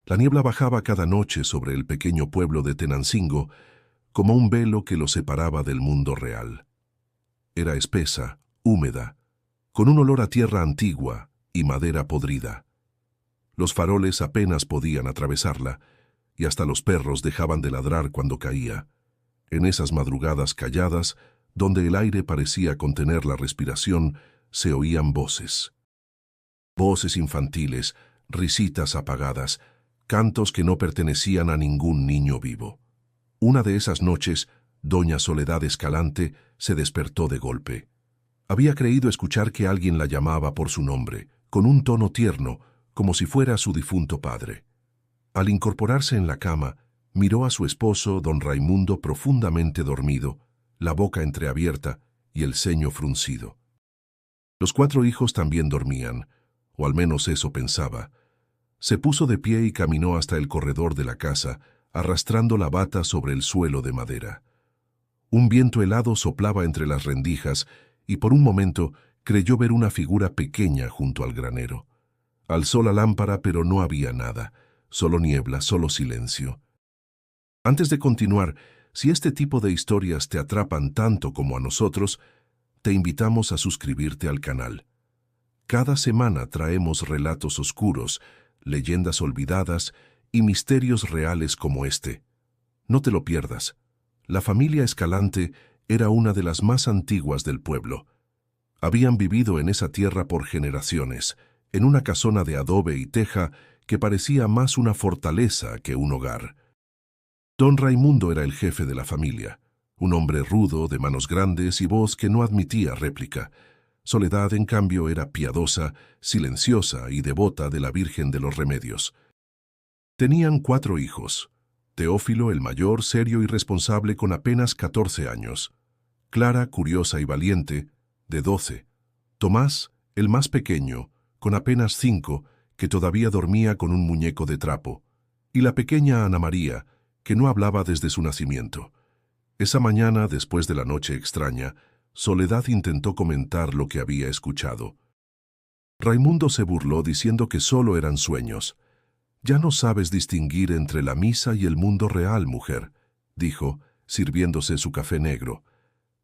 La niebla bajaba cada noche sobre el pequeño pueblo de Tenancingo como un velo que lo separaba del mundo real. Era espesa, húmeda, con un olor a tierra antigua y madera podrida. Los faroles apenas podían atravesarla, y hasta los perros dejaban de ladrar cuando caía. En esas madrugadas calladas, donde el aire parecía contener la respiración, se oían voces. Voces infantiles, risitas apagadas, cantos que no pertenecían a ningún niño vivo. Una de esas noches, doña Soledad Escalante se despertó de golpe. Había creído escuchar que alguien la llamaba por su nombre, con un tono tierno, como si fuera su difunto padre. Al incorporarse en la cama, miró a su esposo, don Raimundo, profundamente dormido, la boca entreabierta y el ceño fruncido. Los 4 hijos también dormían, o al menos eso pensaba. Se puso de pie y caminó hasta el corredor de la casa, arrastrando la bata sobre el suelo de madera. Un viento helado soplaba entre las rendijas y por un momento creyó ver una figura pequeña junto al granero. Alzó la lámpara, pero no había nada, solo niebla, solo silencio. Antes de continuar, si este tipo de historias te atrapan tanto como a nosotros, te invitamos a suscribirte al canal. Cada semana traemos relatos oscuros, leyendas olvidadas y misterios reales como este. No te lo pierdas. La familia Escalante era una de las más antiguas del pueblo. Habían vivido en esa tierra por generaciones, en una casona de adobe y teja que parecía más una fortaleza que un hogar. Don Raimundo era el jefe de la familia, un hombre rudo, de manos grandes y voz que no admitía réplica. Soledad, en cambio, era piadosa, silenciosa y devota de la Virgen de los Remedios. Tenían 4 hijos. Teófilo, el mayor, serio y responsable, con apenas 14 años. Clara, curiosa y valiente, de 12. Tomás, el más pequeño, con apenas 5, que todavía dormía con un muñeco de trapo. Y la pequeña Ana María, que no hablaba desde su nacimiento. Esa mañana, después de la noche extraña, Soledad intentó comentar lo que había escuchado. Raimundo se burló diciendo que solo eran sueños. «Ya no sabes distinguir entre la misa y el mundo real, mujer», dijo, sirviéndose su café negro.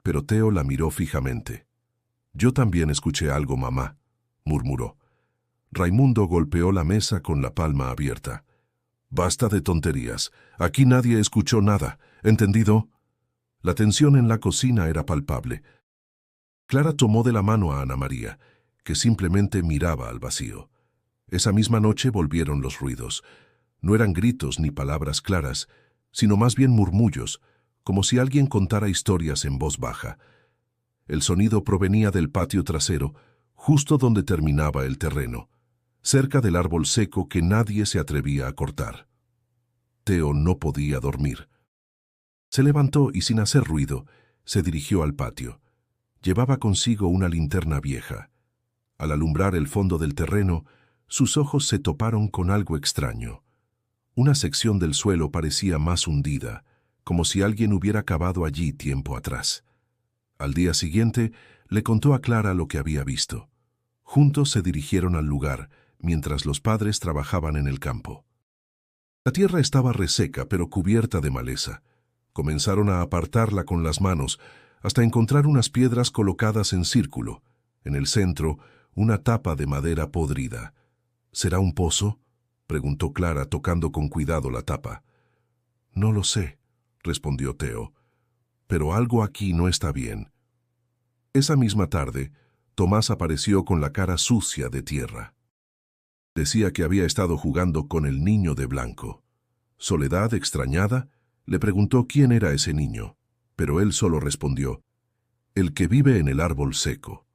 Pero Teo la miró fijamente. «Yo también escuché algo, mamá», murmuró. Raimundo golpeó la mesa con la palma abierta. «Basta de tonterías. Aquí nadie escuchó nada. ¿Entendido?» La tensión en la cocina era palpable. Clara tomó de la mano a Ana María, que simplemente miraba al vacío. Esa misma noche volvieron los ruidos. No eran gritos ni palabras claras, sino más bien murmullos, como si alguien contara historias en voz baja. El sonido provenía del patio trasero, justo donde terminaba el terreno, cerca del árbol seco que nadie se atrevía a cortar. Teo no podía dormir. Se levantó y, sin hacer ruido, se dirigió al patio. Llevaba consigo una linterna vieja. Al alumbrar el fondo del terreno, sus ojos se toparon con algo extraño. Una sección del suelo parecía más hundida, como si alguien hubiera cavado allí tiempo atrás. Al día siguiente, le contó a Clara lo que había visto. Juntos se dirigieron al lugar, mientras los padres trabajaban en el campo. La tierra estaba reseca, pero cubierta de maleza. Comenzaron a apartarla con las manos, hasta encontrar unas piedras colocadas en círculo. En el centro, una tapa de madera podrida. «¿Será un pozo?», preguntó Clara, tocando con cuidado la tapa. «No lo sé», respondió Teo, «pero algo aquí no está bien». Esa misma tarde, Tomás apareció con la cara sucia de tierra. Decía que había estado jugando con el niño de blanco. Soledad, extrañada, le preguntó quién era ese niño, pero él solo respondió: «El que vive en el árbol seco».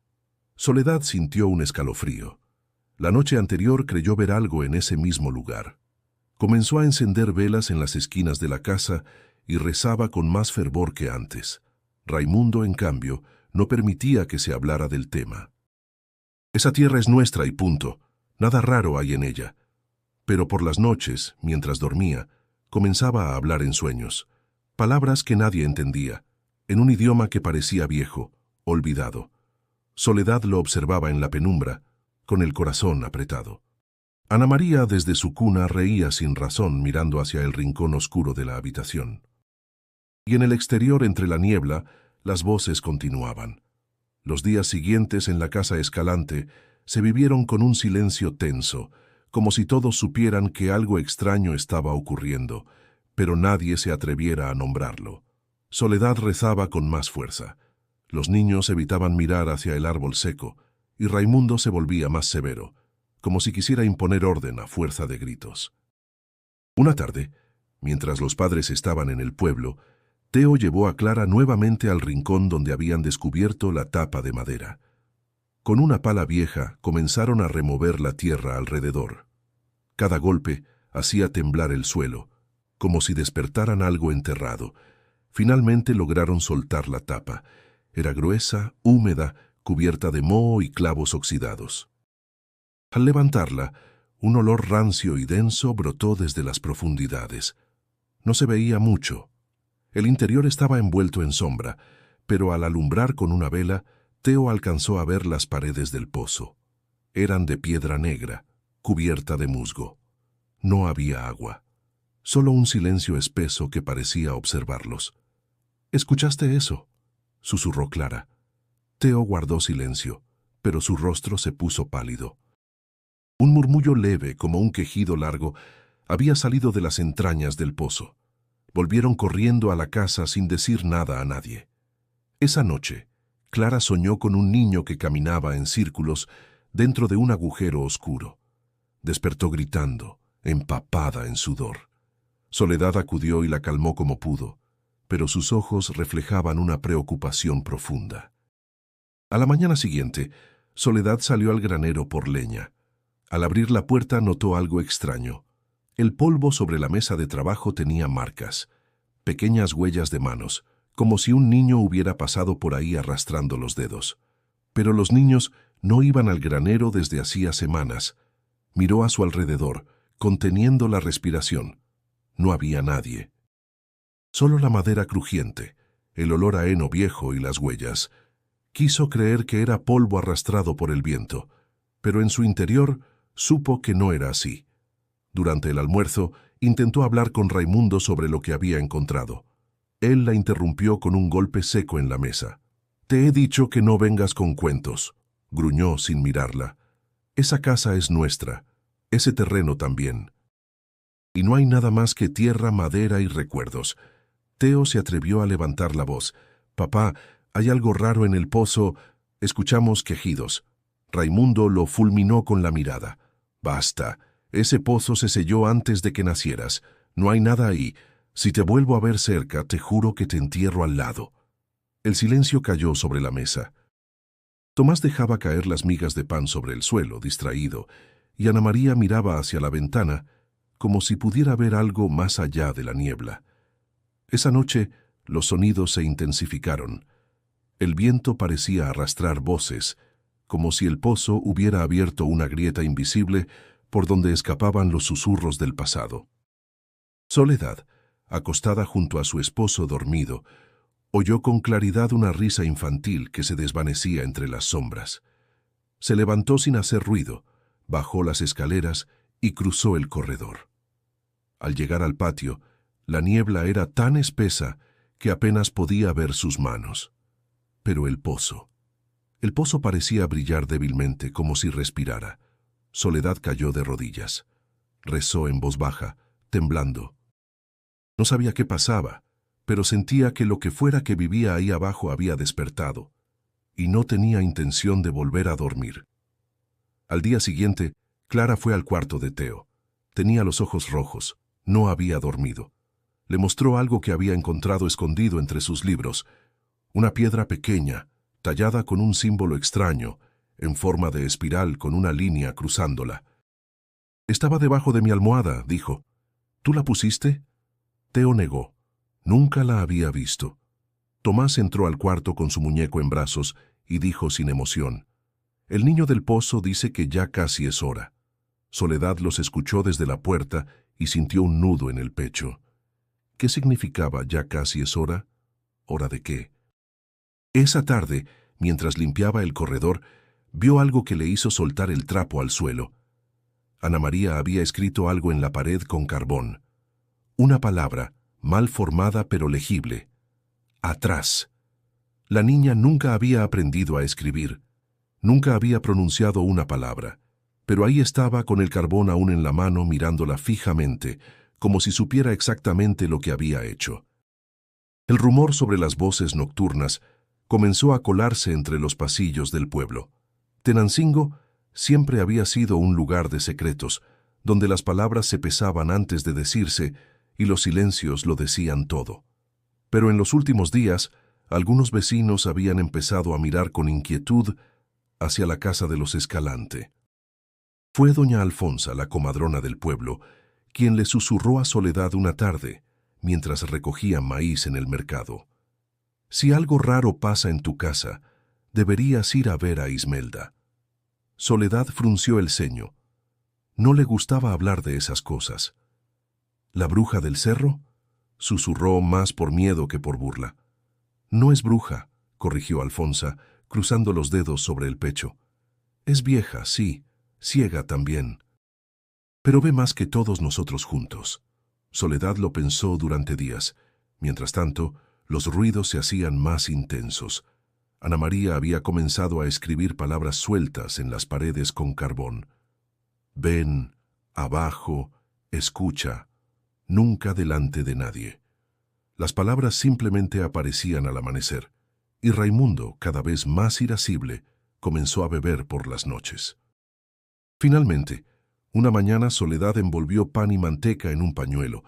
Soledad sintió un escalofrío. La noche anterior creyó ver algo en ese mismo lugar. Comenzó a encender velas en las esquinas de la casa y rezaba con más fervor que antes. Raimundo, en cambio, no permitía que se hablara del tema. «Esa tierra es nuestra y punto. Nada raro hay en ella». Pero por las noches, mientras dormía, comenzaba a hablar en sueños. Palabras que nadie entendía, en un idioma que parecía viejo, olvidado. Soledad lo observaba en la penumbra, con el corazón apretado. Ana María desde su cuna reía sin razón mirando hacia el rincón oscuro de la habitación. Y en el exterior, entre la niebla, las voces continuaban. Los días siguientes en la casa Escalante se vivieron con un silencio tenso, como si todos supieran que algo extraño estaba ocurriendo, pero nadie se atreviera a nombrarlo. Soledad rezaba con más fuerza. Los niños evitaban mirar hacia el árbol seco, y Raimundo se volvía más severo, como si quisiera imponer orden a fuerza de gritos. Una tarde, mientras los padres estaban en el pueblo, Teo llevó a Clara nuevamente al rincón donde habían descubierto la tapa de madera. Con una pala vieja comenzaron a remover la tierra alrededor. Cada golpe hacía temblar el suelo, como si despertaran algo enterrado. Finalmente lograron soltar la tapa. Era gruesa, húmeda, cubierta de moho y clavos oxidados. Al levantarla, un olor rancio y denso brotó desde las profundidades. No se veía mucho. El interior estaba envuelto en sombra, pero al alumbrar con una vela, Teo alcanzó a ver las paredes del pozo. Eran de piedra negra, cubierta de musgo. No había agua, solo un silencio espeso que parecía observarlos. —¿Escuchaste eso? —susurró Clara. Teo guardó silencio, pero su rostro se puso pálido. Un murmullo leve, como un quejido largo, había salido de las entrañas del pozo. Volvieron corriendo a la casa sin decir nada a nadie. Esa noche, Clara soñó con un niño que caminaba en círculos dentro de un agujero oscuro. Despertó gritando, empapada en sudor. Soledad acudió y la calmó como pudo, pero sus ojos reflejaban una preocupación profunda. A la mañana siguiente, Soledad salió al granero por leña. Al abrir la puerta notó algo extraño. El polvo sobre la mesa de trabajo tenía marcas, pequeñas huellas de manos, como si un niño hubiera pasado por ahí arrastrando los dedos. Pero los niños no iban al granero desde hacía semanas. Miró a su alrededor, conteniendo la respiración. No había nadie. Solo la madera crujiente, el olor a heno viejo y las huellas. Quiso creer que era polvo arrastrado por el viento, pero en su interior supo que no era así. Durante el almuerzo, intentó hablar con Raimundo sobre lo que había encontrado. Él la interrumpió con un golpe seco en la mesa. «Te he dicho que no vengas con cuentos», gruñó sin mirarla. «Esa casa es nuestra, ese terreno también. Y no hay nada más que tierra, madera y recuerdos». Teo se atrevió a levantar la voz. «Papá, hay algo raro en el pozo». Escuchamos quejidos. Raimundo lo fulminó con la mirada. «Basta. Ese pozo se selló antes de que nacieras. No hay nada ahí. Si te vuelvo a ver cerca, te juro que te entierro al lado». El silencio cayó sobre la mesa. Tomás dejaba caer las migas de pan sobre el suelo, distraído, y Ana María miraba hacia la ventana, como si pudiera ver algo más allá de la niebla. Esa noche, los sonidos se intensificaron. El viento parecía arrastrar voces, como si el pozo hubiera abierto una grieta invisible por donde escapaban los susurros del pasado. Soledad, acostada junto a su esposo dormido, oyó con claridad una risa infantil que se desvanecía entre las sombras. Se levantó sin hacer ruido, bajó las escaleras y cruzó el corredor. Al llegar al patio, la niebla era tan espesa que apenas podía ver sus manos. Pero el pozo parecía brillar débilmente, como si respirara. Soledad cayó de rodillas. Rezó en voz baja, temblando. No sabía qué pasaba, pero sentía que lo que fuera que vivía ahí abajo había despertado, y no tenía intención de volver a dormir. Al día siguiente, Clara fue al cuarto de Teo. Tenía los ojos rojos, no había dormido. Le mostró algo que había encontrado escondido entre sus libros, una piedra pequeña, tallada con un símbolo extraño, en forma de espiral con una línea cruzándola. «Estaba debajo de mi almohada», dijo. «¿Tú la pusiste?» Teo negó. Nunca la había visto. Tomás entró al cuarto con su muñeco en brazos y dijo sin emoción: «El niño del pozo dice que ya casi es hora». Soledad los escuchó desde la puerta y sintió un nudo en el pecho. ¿Qué significaba ya casi es hora? ¿Hora de qué? Esa tarde, mientras limpiaba el corredor, vio algo que le hizo soltar el trapo al suelo. Ana María había escrito algo en la pared con carbón. Una palabra, mal formada pero legible. Atrás. La niña nunca había aprendido a escribir. Nunca había pronunciado una palabra. Pero ahí estaba con el carbón aún en la mano mirándola fijamente, como si supiera exactamente lo que había hecho. El rumor sobre las voces nocturnas comenzó a colarse entre los pasillos del pueblo. Tenancingo siempre había sido un lugar de secretos, donde las palabras se pesaban antes de decirse y los silencios lo decían todo. Pero en los últimos días, algunos vecinos habían empezado a mirar con inquietud hacia la casa de los Escalante. Fue doña Alfonsa, la comadrona del pueblo, quien le susurró a Soledad una tarde, mientras recogía maíz en el mercado. Si algo raro pasa en tu casa, deberías ir a ver a Ismelda. Soledad frunció el ceño. No le gustaba hablar de esas cosas. ¿La bruja del cerro? Susurró más por miedo que por burla. No es bruja, corrigió Alfonsa, cruzando los dedos sobre el pecho. Es vieja, sí, ciega también. Pero ve más que todos nosotros juntos. Soledad lo pensó durante días. Mientras tanto, los ruidos se hacían más intensos. Ana María había comenzado a escribir palabras sueltas en las paredes con carbón. Ven, abajo, escucha, nunca delante de nadie. Las palabras simplemente aparecían al amanecer, y Raimundo, cada vez más irascible, comenzó a beber por las noches. Finalmente, una mañana Soledad envolvió pan y manteca en un pañuelo,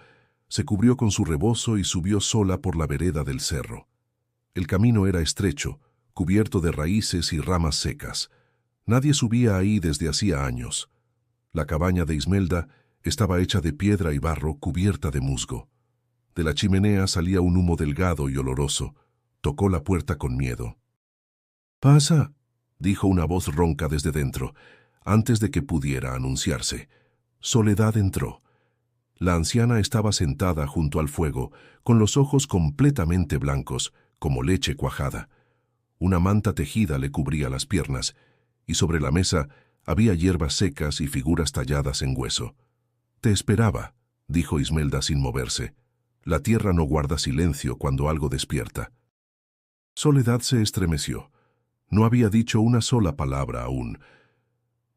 se cubrió con su rebozo y subió sola por la vereda del cerro. El camino era estrecho, cubierto de raíces y ramas secas. Nadie subía ahí desde hacía años. La cabaña de Ismelda estaba hecha de piedra y barro cubierta de musgo. De la chimenea salía un humo delgado y oloroso. Tocó la puerta con miedo. «Pasa», dijo una voz ronca desde dentro, antes de que pudiera anunciarse. Soledad entró. La anciana estaba sentada junto al fuego, con los ojos completamente blancos, como leche cuajada. Una manta tejida le cubría las piernas, y sobre la mesa había hierbas secas y figuras talladas en hueso. «Te esperaba», dijo Ismelda sin moverse. La tierra no guarda silencio cuando algo despierta. Soledad se estremeció. No había dicho una sola palabra aún.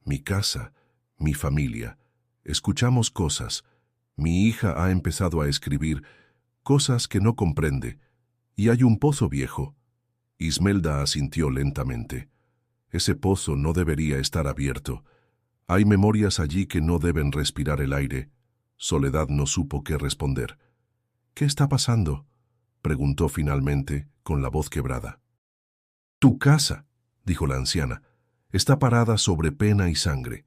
Mi casa, mi familia. Escuchamos cosas. Mi hija ha empezado a escribir cosas que no comprende. Y hay un pozo viejo. Ismelda asintió lentamente. Ese pozo no debería estar abierto. Hay memorias allí que no deben respirar el aire. Soledad no supo qué responder. «¿Qué está pasando?», preguntó finalmente, con la voz quebrada. «Tu casa», dijo la anciana, «está parada sobre pena y sangre.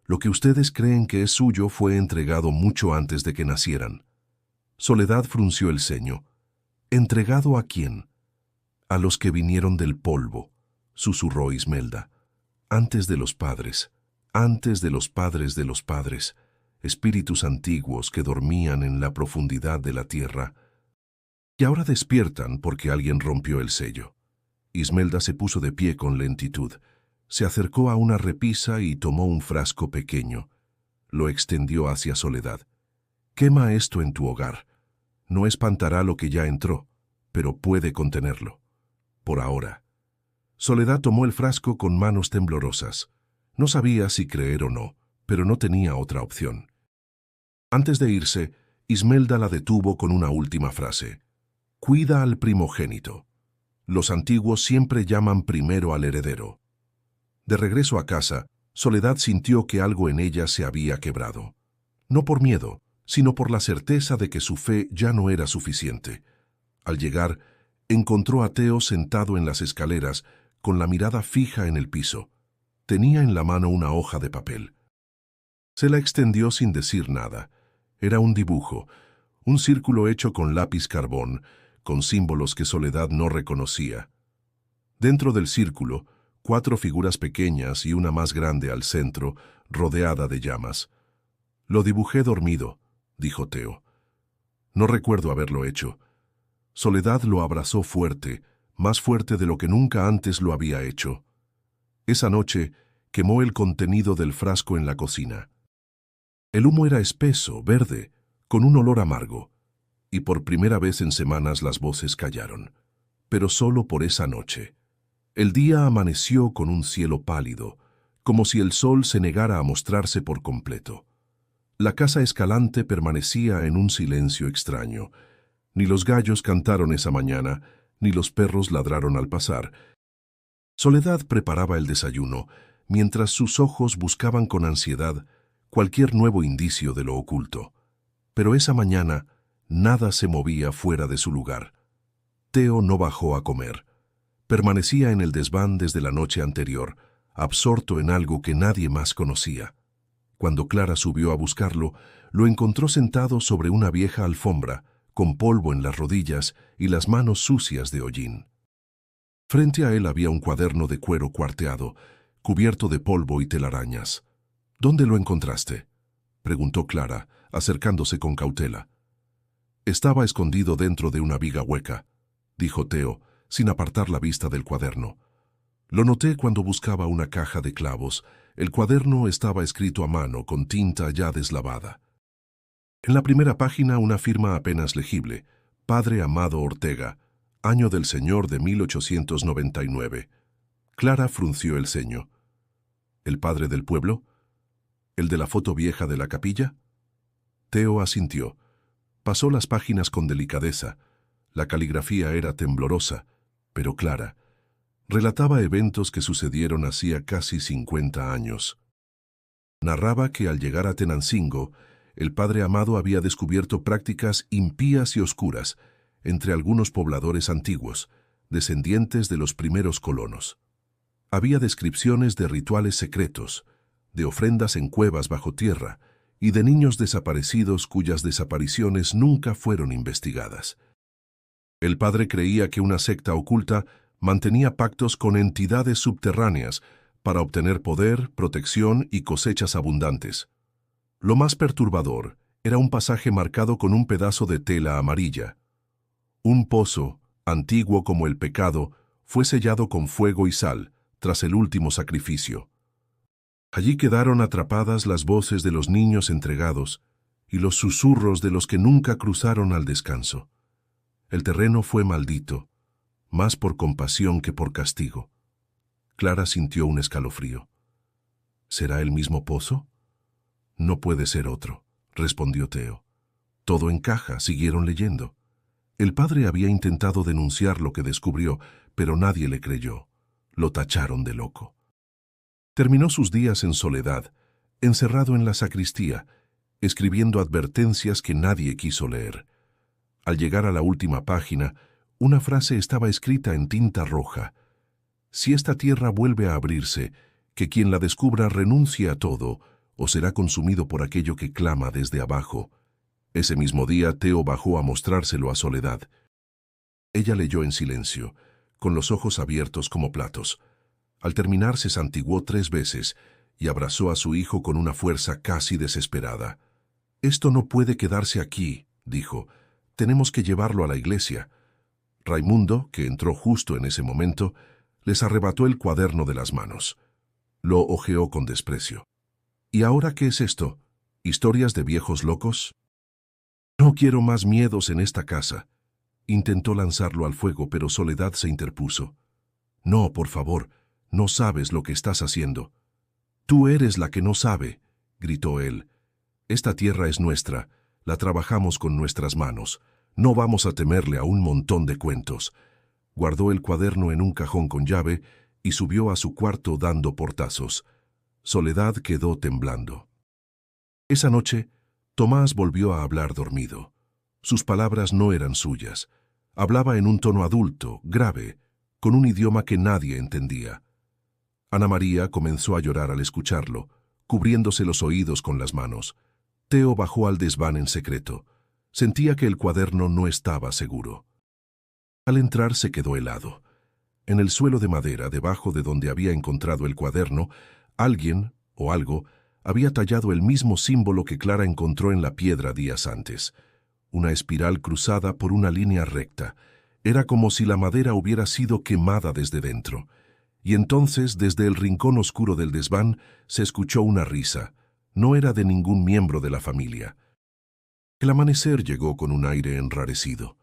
Lo que ustedes creen que es suyo fue entregado mucho antes de que nacieran». Soledad frunció el ceño. «¿Entregado a quién?». «A los que vinieron del polvo», susurró Ismelda. «Antes de los padres, antes de los padres de los padres, espíritus antiguos que dormían en la profundidad de la tierra, y ahora despiertan porque alguien rompió el sello». Ismelda se puso de pie con lentitud. Se acercó a una repisa y tomó un frasco pequeño. Lo extendió hacia Soledad. «Quema esto en tu hogar. No espantará lo que ya entró, pero puede contenerlo. Por ahora». Soledad tomó el frasco con manos temblorosas. No sabía si creer o no, pero no tenía otra opción. Antes de irse, Ismelda la detuvo con una última frase. «Cuida al primogénito. Los antiguos siempre llaman primero al heredero». De regreso a casa, Soledad sintió que algo en ella se había quebrado. No por miedo, sino por la certeza de que su fe ya no era suficiente. Al llegar, encontró a Teo sentado en las escaleras, con la mirada fija en el piso. Tenía en la mano una hoja de papel. Se la extendió sin decir nada. Era un dibujo, un círculo hecho con lápiz carbón, con símbolos que Soledad no reconocía. Dentro del círculo, 4 figuras pequeñas y una más grande al centro, rodeada de llamas. «Lo dibujé dormido», dijo Teo. «No recuerdo haberlo hecho». Soledad lo abrazó fuerte, más fuerte de lo que nunca antes lo había hecho. Esa noche, quemó el contenido del frasco en la cocina. El humo era espeso, verde, con un olor amargo, y por primera vez en semanas las voces callaron. Pero solo por esa noche. El día amaneció con un cielo pálido, como si el sol se negara a mostrarse por completo. La casa Escalante permanecía en un silencio extraño. Ni los gallos cantaron esa mañana, ni los perros ladraron al pasar. Soledad preparaba el desayuno, mientras sus ojos buscaban con ansiedad cualquier nuevo indicio de lo oculto. Pero esa mañana nada se movía fuera de su lugar. Teo no bajó a comer. Permanecía en el desván desde la noche anterior, absorto en algo que nadie más conocía. Cuando Clara subió a buscarlo, lo encontró sentado sobre una vieja alfombra, con polvo en las rodillas y las manos sucias de hollín. Frente a él había un cuaderno de cuero cuarteado, cubierto de polvo y telarañas. «¿Dónde lo encontraste?», preguntó Clara, acercándose con cautela. «Estaba escondido dentro de una viga hueca», dijo Teo, sin apartar la vista del cuaderno. «Lo noté cuando buscaba una caja de clavos. El cuaderno estaba escrito a mano, con tinta ya deslavada. En la primera página una firma apenas legible: Padre Amado Ortega, año del Señor de 1899. Clara frunció el ceño. ¿El padre del pueblo? ¿El de la foto vieja de la capilla? Teo asintió. Pasó las páginas con delicadeza. La caligrafía era temblorosa, pero clara. Relataba eventos que sucedieron hacía casi 50 años. Narraba que al llegar a Tenancingo, el padre Amado había descubierto prácticas impías y oscuras entre algunos pobladores antiguos, descendientes de los primeros colonos. Había descripciones de rituales secretos, de ofrendas en cuevas bajo tierra y de niños desaparecidos cuyas desapariciones nunca fueron investigadas. El padre creía que una secta oculta mantenía pactos con entidades subterráneas para obtener poder, protección y cosechas abundantes. Lo más perturbador era un pasaje marcado con un pedazo de tela amarilla. Un pozo, antiguo como el pecado, fue sellado con fuego y sal tras el último sacrificio. Allí quedaron atrapadas las voces de los niños entregados y los susurros de los que nunca cruzaron al descanso. El terreno fue maldito, más por compasión que por castigo. Clara sintió un escalofrío. ¿Será el mismo pozo? No puede ser otro, respondió Teo. Todo encaja, siguieron leyendo. El padre había intentado denunciar lo que descubrió, pero nadie le creyó. Lo tacharon de loco. Terminó sus días en soledad, encerrado en la sacristía, escribiendo advertencias que nadie quiso leer. Al llegar a la última página, una frase estaba escrita en tinta roja. Si esta tierra vuelve a abrirse, que quien la descubra renuncie a todo, o será consumido por aquello que clama desde abajo. Ese mismo día Teo bajó a mostrárselo a Soledad. Ella leyó en silencio, con los ojos abiertos como platos. Al terminar se santiguó 3 veces y abrazó a su hijo con una fuerza casi desesperada. «Esto no puede quedarse aquí», dijo. «Tenemos que llevarlo a la iglesia». Raimundo, que entró justo en ese momento, les arrebató el cuaderno de las manos. Lo hojeó con desprecio. «¿Y ahora qué es esto? ¿Historias de viejos locos?» «No quiero más miedos en esta casa». Intentó lanzarlo al fuego, pero Soledad se interpuso. «No, por favor, no sabes lo que estás haciendo». «Tú eres la que no sabe», gritó él. «Esta tierra es nuestra, la trabajamos con nuestras manos. No vamos a temerle a un montón de cuentos». Guardó el cuaderno en un cajón con llave y subió a su cuarto dando portazos. Soledad quedó temblando. Esa noche, Tomás volvió a hablar dormido. Sus palabras no eran suyas. Hablaba en un tono adulto, grave, con un idioma que nadie entendía. Ana María comenzó a llorar al escucharlo, cubriéndose los oídos con las manos. Teo bajó al desván en secreto. Sentía que el cuaderno no estaba seguro. Al entrar se quedó helado. En el suelo de madera, debajo de donde había encontrado el cuaderno, alguien, o algo, había tallado el mismo símbolo que Clara encontró en la piedra días antes. Una espiral cruzada por una línea recta. Era como si la madera hubiera sido quemada desde dentro. Y entonces, desde el rincón oscuro del desván, se escuchó una risa, No era de ningún miembro de la familia. El amanecer llegó con un aire enrarecido.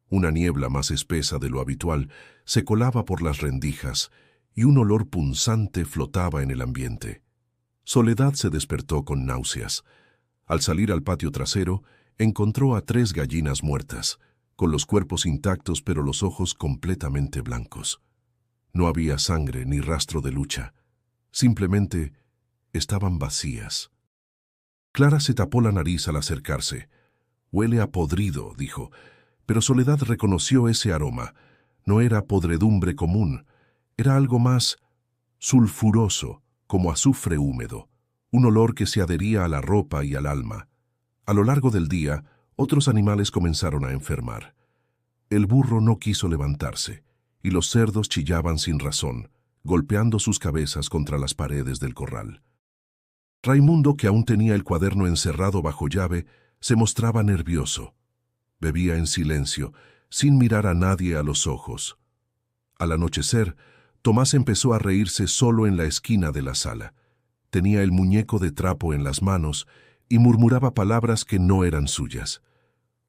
Una niebla más espesa de lo habitual se colaba por las rendijas y un olor punzante flotaba en el ambiente. Soledad se despertó con náuseas. Al salir al patio trasero, encontró a 3 gallinas muertas, con los cuerpos intactos pero los ojos completamente blancos. No había sangre ni rastro de lucha. Simplemente estaban vacías. Clara se tapó la nariz al acercarse. «Huele a podrido», dijo, pero Soledad reconoció ese aroma. No era podredumbre común, era algo más sulfuroso, como azufre húmedo, un olor que se adhería a la ropa y al alma. A lo largo del día, otros animales comenzaron a enfermar. El burro no quiso levantarse, y los cerdos chillaban sin razón, golpeando sus cabezas contra las paredes del corral. Raimundo, que aún tenía el cuaderno encerrado bajo llave, se mostraba nervioso. Bebía en silencio, sin mirar a nadie a los ojos. Al anochecer, Tomás empezó a reírse solo en la esquina de la sala. Tenía el muñeco de trapo en las manos y murmuraba palabras que no eran suyas.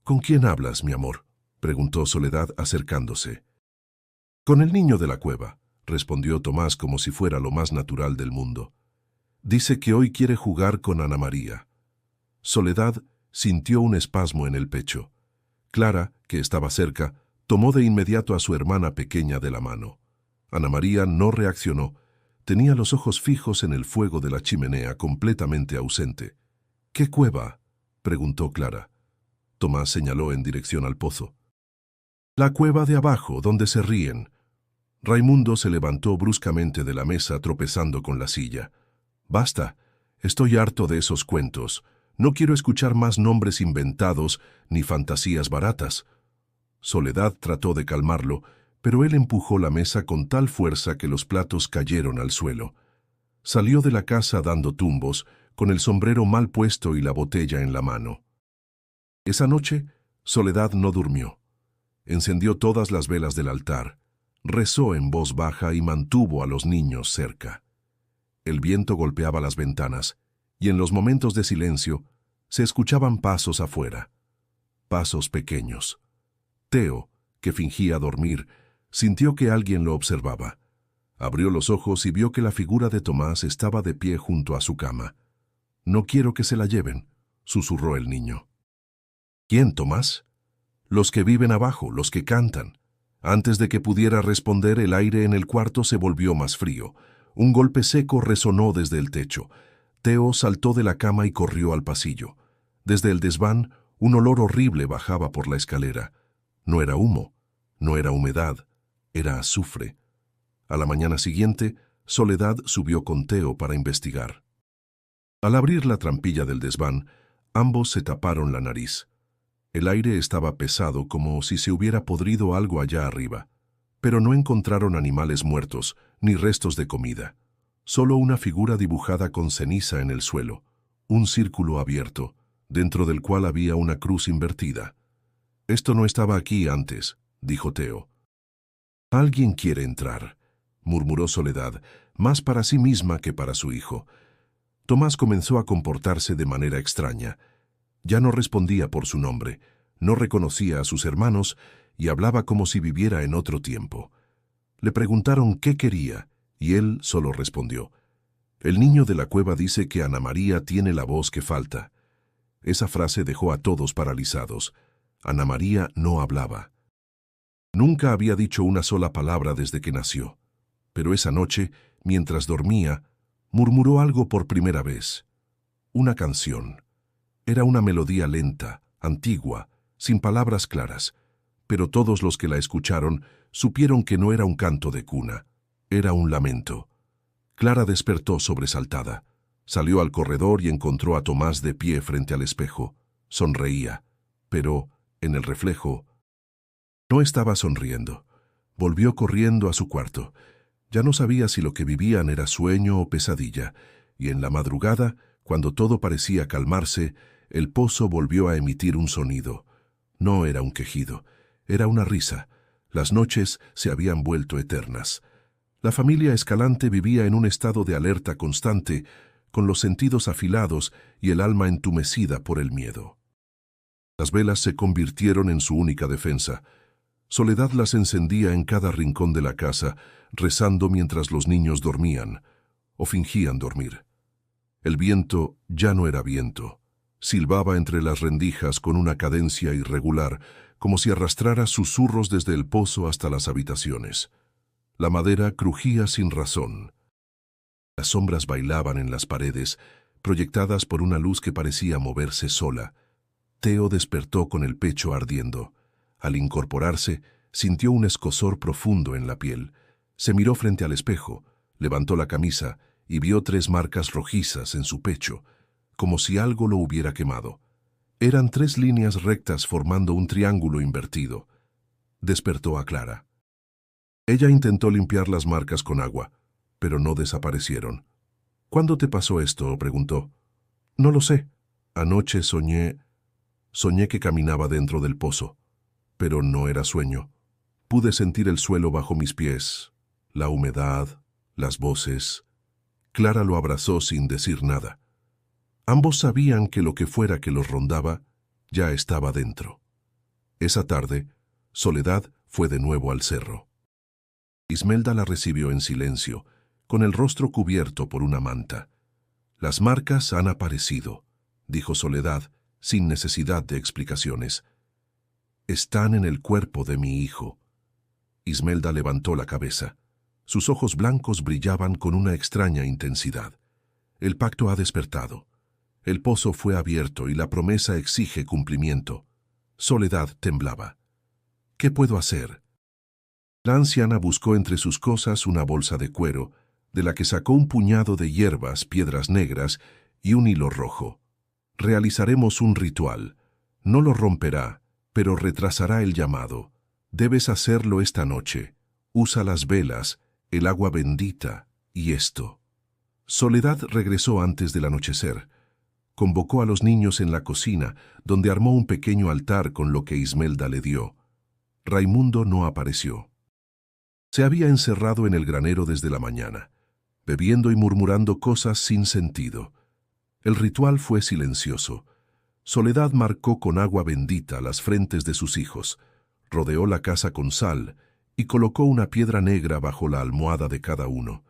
«¿Con quién hablas, mi amor?», preguntó Soledad acercándose. «Con el niño de la cueva», respondió Tomás como si fuera lo más natural del mundo. «Dice que hoy quiere jugar con Ana María». Soledad sintió un espasmo en el pecho. Clara, que estaba cerca, tomó de inmediato a su hermana pequeña de la mano. Ana María no reaccionó. Tenía los ojos fijos en el fuego de la chimenea, completamente ausente. «¿Qué cueva?», preguntó Clara. Tomás señaló en dirección al pozo. «La cueva de abajo, donde se ríen». Raimundo se levantó bruscamente de la mesa, tropezando con la silla. «Basta, estoy harto de esos cuentos. No quiero escuchar más nombres inventados ni fantasías baratas». Soledad trató de calmarlo, pero él empujó la mesa con tal fuerza que los platos cayeron al suelo. Salió de la casa dando tumbos, con el sombrero mal puesto y la botella en la mano. Esa noche, Soledad no durmió. Encendió todas las velas del altar, rezó en voz baja y mantuvo a los niños cerca. El viento golpeaba las ventanas, y en los momentos de silencio se escuchaban pasos afuera. Pasos pequeños. Teo, que fingía dormir, sintió que alguien lo observaba. Abrió los ojos y vio que la figura de Tomás estaba de pie junto a su cama. «No quiero que se la lleven», susurró el niño. «¿Quién, Tomás?» «Los que viven abajo, los que cantan». Antes de que pudiera responder, el aire en el cuarto se volvió más frío. Un golpe seco resonó desde el techo. Teo saltó de la cama y corrió al pasillo. Desde el desván, un olor horrible bajaba por la escalera. No era humo, no era humedad, era azufre. A la mañana siguiente, Soledad subió con Teo para investigar. Al abrir la trampilla del desván, ambos se taparon la nariz. El aire estaba pesado, como si se hubiera podrido algo allá arriba. Pero no encontraron animales muertos, ni restos de comida. Solo una figura dibujada con ceniza en el suelo, un círculo abierto, dentro del cual había una cruz invertida. «Esto no estaba aquí antes», dijo Teo. «Alguien quiere entrar», murmuró Soledad, más para sí misma que para su hijo. Tomás comenzó a comportarse de manera extraña. Ya no respondía por su nombre, no reconocía a sus hermanos y hablaba como si viviera en otro tiempo. Le preguntaron qué quería y él solo respondió: «El niño de la cueva dice que Ana María tiene la voz que falta». Esa frase dejó a todos paralizados. Ana María no hablaba. Nunca había dicho una sola palabra desde que nació. Pero esa noche, mientras dormía, murmuró algo por primera vez. Una canción. Era una melodía lenta, antigua, sin palabras claras, pero todos los que la escucharon supieron que no era un canto de cuna, era un lamento. Clara despertó sobresaltada. Salió al corredor y encontró a Tomás de pie frente al espejo. Sonreía, pero, en el reflejo, no estaba sonriendo. Volvió corriendo a su cuarto. Ya no sabía si lo que vivían era sueño o pesadilla, y en la madrugada, cuando todo parecía calmarse, el pozo volvió a emitir un sonido. No era un quejido, era una risa. Las noches se habían vuelto eternas. La familia Escalante vivía en un estado de alerta constante, con los sentidos afilados y el alma entumecida por el miedo. Las velas se convirtieron en su única defensa. Soledad las encendía en cada rincón de la casa, rezando mientras los niños dormían, o fingían dormir. El viento ya no era viento. Silbaba entre las rendijas con una cadencia irregular, como si arrastrara susurros desde el pozo hasta las habitaciones. La madera crujía sin razón. Las sombras bailaban en las paredes, proyectadas por una luz que parecía moverse sola. Teo despertó con el pecho ardiendo. Al incorporarse, sintió un escozor profundo en la piel. Se miró frente al espejo, levantó la camisa y vio 3 marcas rojizas en su pecho, como si algo lo hubiera quemado. Eran 3 líneas rectas formando un triángulo invertido. Despertó a Clara. Ella intentó limpiar las marcas con agua, pero no desaparecieron. ¿Cuándo te pasó esto?, preguntó. No lo sé. Anoche soñé que caminaba dentro del pozo, pero no era sueño. Pude sentir el suelo bajo mis pies, la humedad, las voces. Clara lo abrazó sin decir nada. Ambos sabían que lo que fuera que los rondaba ya estaba dentro. Esa tarde, Soledad fue de nuevo al cerro. Ismelda la recibió en silencio, con el rostro cubierto por una manta. Las marcas han aparecido, dijo Soledad, sin necesidad de explicaciones. Están en el cuerpo de mi hijo. Ismelda levantó la cabeza. Sus ojos blancos brillaban con una extraña intensidad. El pacto ha despertado. El pozo fue abierto y la promesa exige cumplimiento. Soledad temblaba. ¿Qué puedo hacer? La anciana buscó entre sus cosas una bolsa de cuero, de la que sacó un puñado de hierbas, piedras negras y un hilo rojo. Realizaremos un ritual. No lo romperá, pero retrasará el llamado. Debes hacerlo esta noche. Usa las velas, el agua bendita y esto. Soledad regresó antes del anochecer. Convocó a los niños en la cocina, donde armó un pequeño altar con lo que Ismelda le dio. Raimundo no apareció. Se había encerrado en el granero desde la mañana, bebiendo y murmurando cosas sin sentido. El ritual fue silencioso. Soledad marcó con agua bendita las frentes de sus hijos, rodeó la casa con sal y colocó una piedra negra bajo la almohada de cada uno.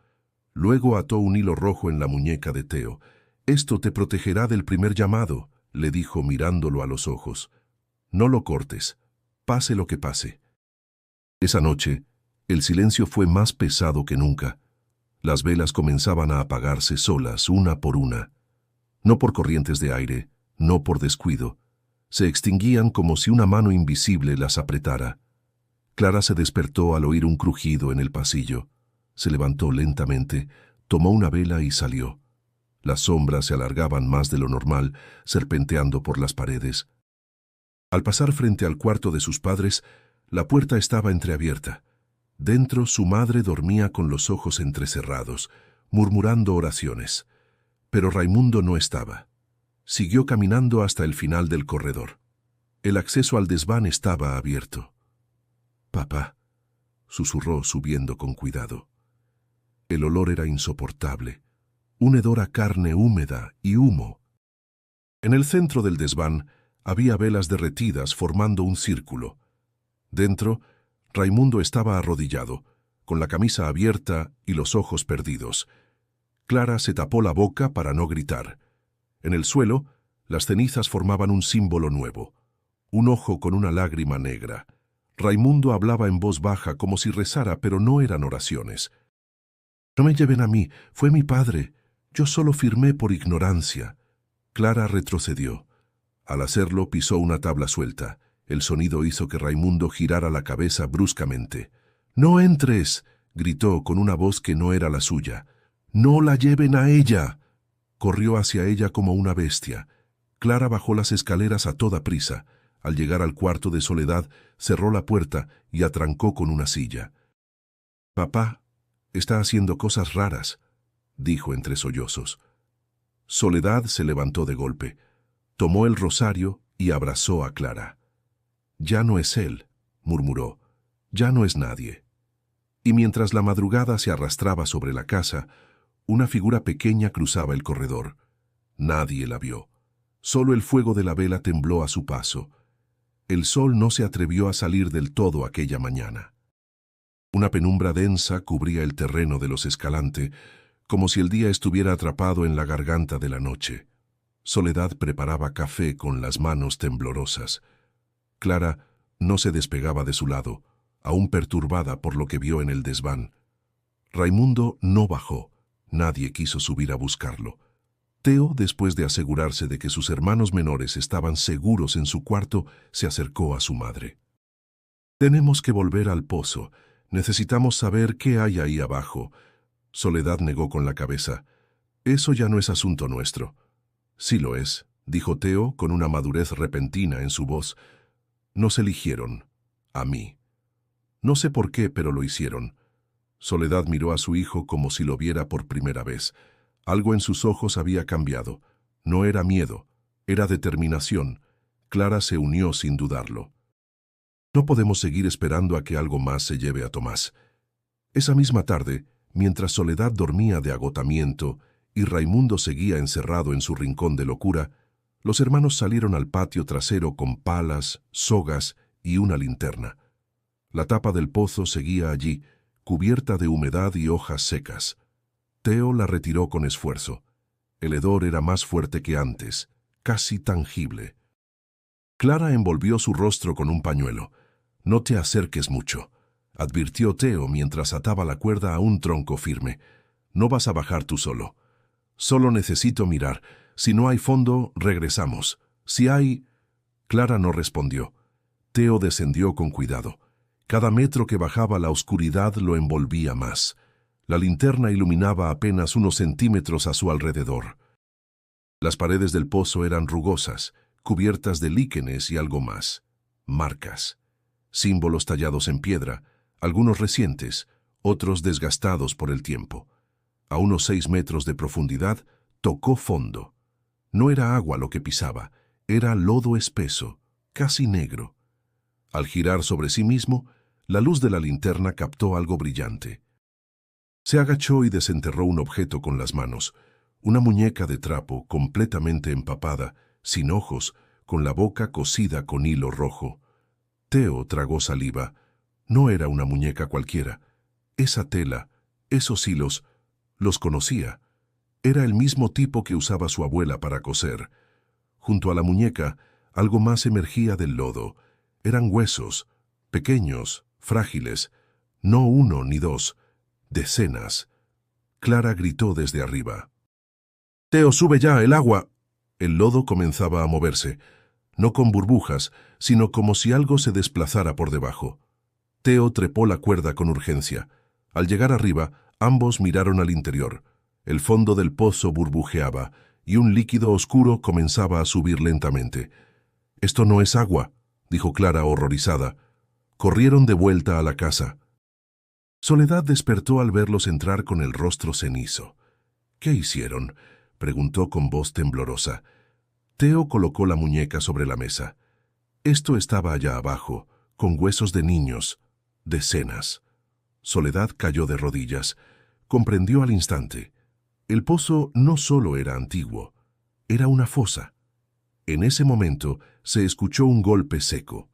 Luego ató un hilo rojo en la muñeca de Teo. «Esto te protegerá del primer llamado», le dijo mirándolo a los ojos. «No lo cortes, pase lo que pase». Esa noche, el silencio fue más pesado que nunca. Las velas comenzaban a apagarse solas, una por una. No por corrientes de aire, no por descuido. Se extinguían como si una mano invisible las apretara. Clara se despertó al oír un crujido en el pasillo. Se levantó lentamente, tomó una vela y salió. Las sombras se alargaban más de lo normal, serpenteando por las paredes. Al pasar frente al cuarto de sus padres, la puerta estaba entreabierta. Dentro su madre dormía con los ojos entrecerrados, murmurando oraciones. Pero Raimundo no estaba. Siguió caminando hasta el final del corredor. El acceso al desván estaba abierto. «Papá», susurró subiendo con cuidado. El olor era insoportable, un hedor a carne húmeda y humo. En el centro del desván había velas derretidas formando un círculo. Dentro, Raimundo estaba arrodillado, con la camisa abierta y los ojos perdidos. Clara se tapó la boca para no gritar. En el suelo, las cenizas formaban un símbolo nuevo, un ojo con una lágrima negra. Raimundo hablaba en voz baja como si rezara, pero no eran oraciones. «No me lleven a mí, fue mi padre. Yo solo firmé por ignorancia». Clara retrocedió. Al hacerlo pisó una tabla suelta. El sonido hizo que Raimundo girara la cabeza bruscamente. «¡No entres!», gritó con una voz que no era la suya. «¡No la lleven a ella!». Corrió hacia ella como una bestia. Clara bajó las escaleras a toda prisa. Al llegar al cuarto de Soledad, cerró la puerta y atrancó con una silla. «Papá está haciendo cosas raras», dijo entre sollozos. Soledad se levantó de golpe, tomó el rosario y abrazó a Clara. «Ya no es él», murmuró, «ya no es nadie». Y mientras la madrugada se arrastraba sobre la casa, Una figura pequeña cruzaba el corredor. Nadie la vio. Solo el fuego de la vela tembló a su paso. El sol no se atrevió a salir del todo aquella mañana. Una penumbra densa cubría el terreno de los Escalante, como si el día estuviera atrapado en la garganta de la noche. Soledad preparaba café con las manos temblorosas. Clara no se despegaba de su lado, aún perturbada por lo que vio en el desván. Raimundo no bajó. Nadie quiso subir a buscarlo. Teo, después de asegurarse de que sus hermanos menores estaban seguros en su cuarto, se acercó a su madre. «Tenemos que volver al pozo. Necesitamos saber qué hay ahí abajo». Soledad negó con la cabeza. «Eso ya no es asunto nuestro». «Sí lo es», dijo Teo con una madurez repentina en su voz. «Nos eligieron. A mí. No sé por qué, pero lo hicieron». Soledad miró a su hijo como si lo viera por primera vez. Algo en sus ojos había cambiado. No era miedo, era determinación. Clara se unió sin dudarlo. «No podemos seguir esperando a que algo más se lleve a Tomás». Esa misma tarde, mientras Soledad dormía de agotamiento y Raimundo seguía encerrado en su rincón de locura, los hermanos salieron al patio trasero con palas, sogas y una linterna. La tapa del pozo seguía allí, cubierta de humedad y hojas secas. Teo la retiró con esfuerzo. El hedor era más fuerte que antes, casi tangible. Clara envolvió su rostro con un pañuelo. «No te acerques mucho», advirtió Teo mientras ataba la cuerda a un tronco firme. «No vas a bajar tú solo. Solo necesito mirar. Si no hay fondo, regresamos. Si hay...» Clara no respondió. Teo descendió con cuidado. Cada metro que bajaba la oscuridad lo envolvía más. La linterna iluminaba apenas unos centímetros a su alrededor. Las paredes del pozo eran rugosas, cubiertas de líquenes y algo más. Marcas. Símbolos tallados en piedra, algunos recientes, otros desgastados por el tiempo. A unos 6 metros de profundidad, tocó fondo. No era agua lo que pisaba, era lodo espeso, casi negro. Al girar sobre sí mismo, la luz de la linterna captó algo brillante. Se agachó y desenterró un objeto con las manos, una muñeca de trapo completamente empapada, sin ojos, con la boca cosida con hilo rojo. Teo tragó saliva. No era una muñeca cualquiera. Esa tela, esos hilos, los conocía. Era el mismo tipo que usaba su abuela para coser. Junto a la muñeca, algo más emergía del lodo. Eran huesos, pequeños, frágiles, no uno ni dos, decenas. Clara gritó desde arriba. «Teo, sube ya, el agua». El lodo comenzaba a moverse, no con burbujas, sino como si algo se desplazara por debajo. Teo trepó la cuerda con urgencia. Al llegar arriba, ambos miraron al interior. El fondo del pozo burbujeaba, y un líquido oscuro comenzaba a subir lentamente. «Esto no es agua», dijo Clara horrorizada. Corrieron de vuelta a la casa. Soledad despertó al verlos entrar con el rostro cenizo. «¿Qué hicieron?», preguntó con voz temblorosa. Teo colocó la muñeca sobre la mesa. Esto estaba allá abajo, con huesos de niños, decenas. Soledad cayó de rodillas. Comprendió al instante. El pozo no solo era antiguo, era una fosa. En ese momento se escuchó un golpe seco.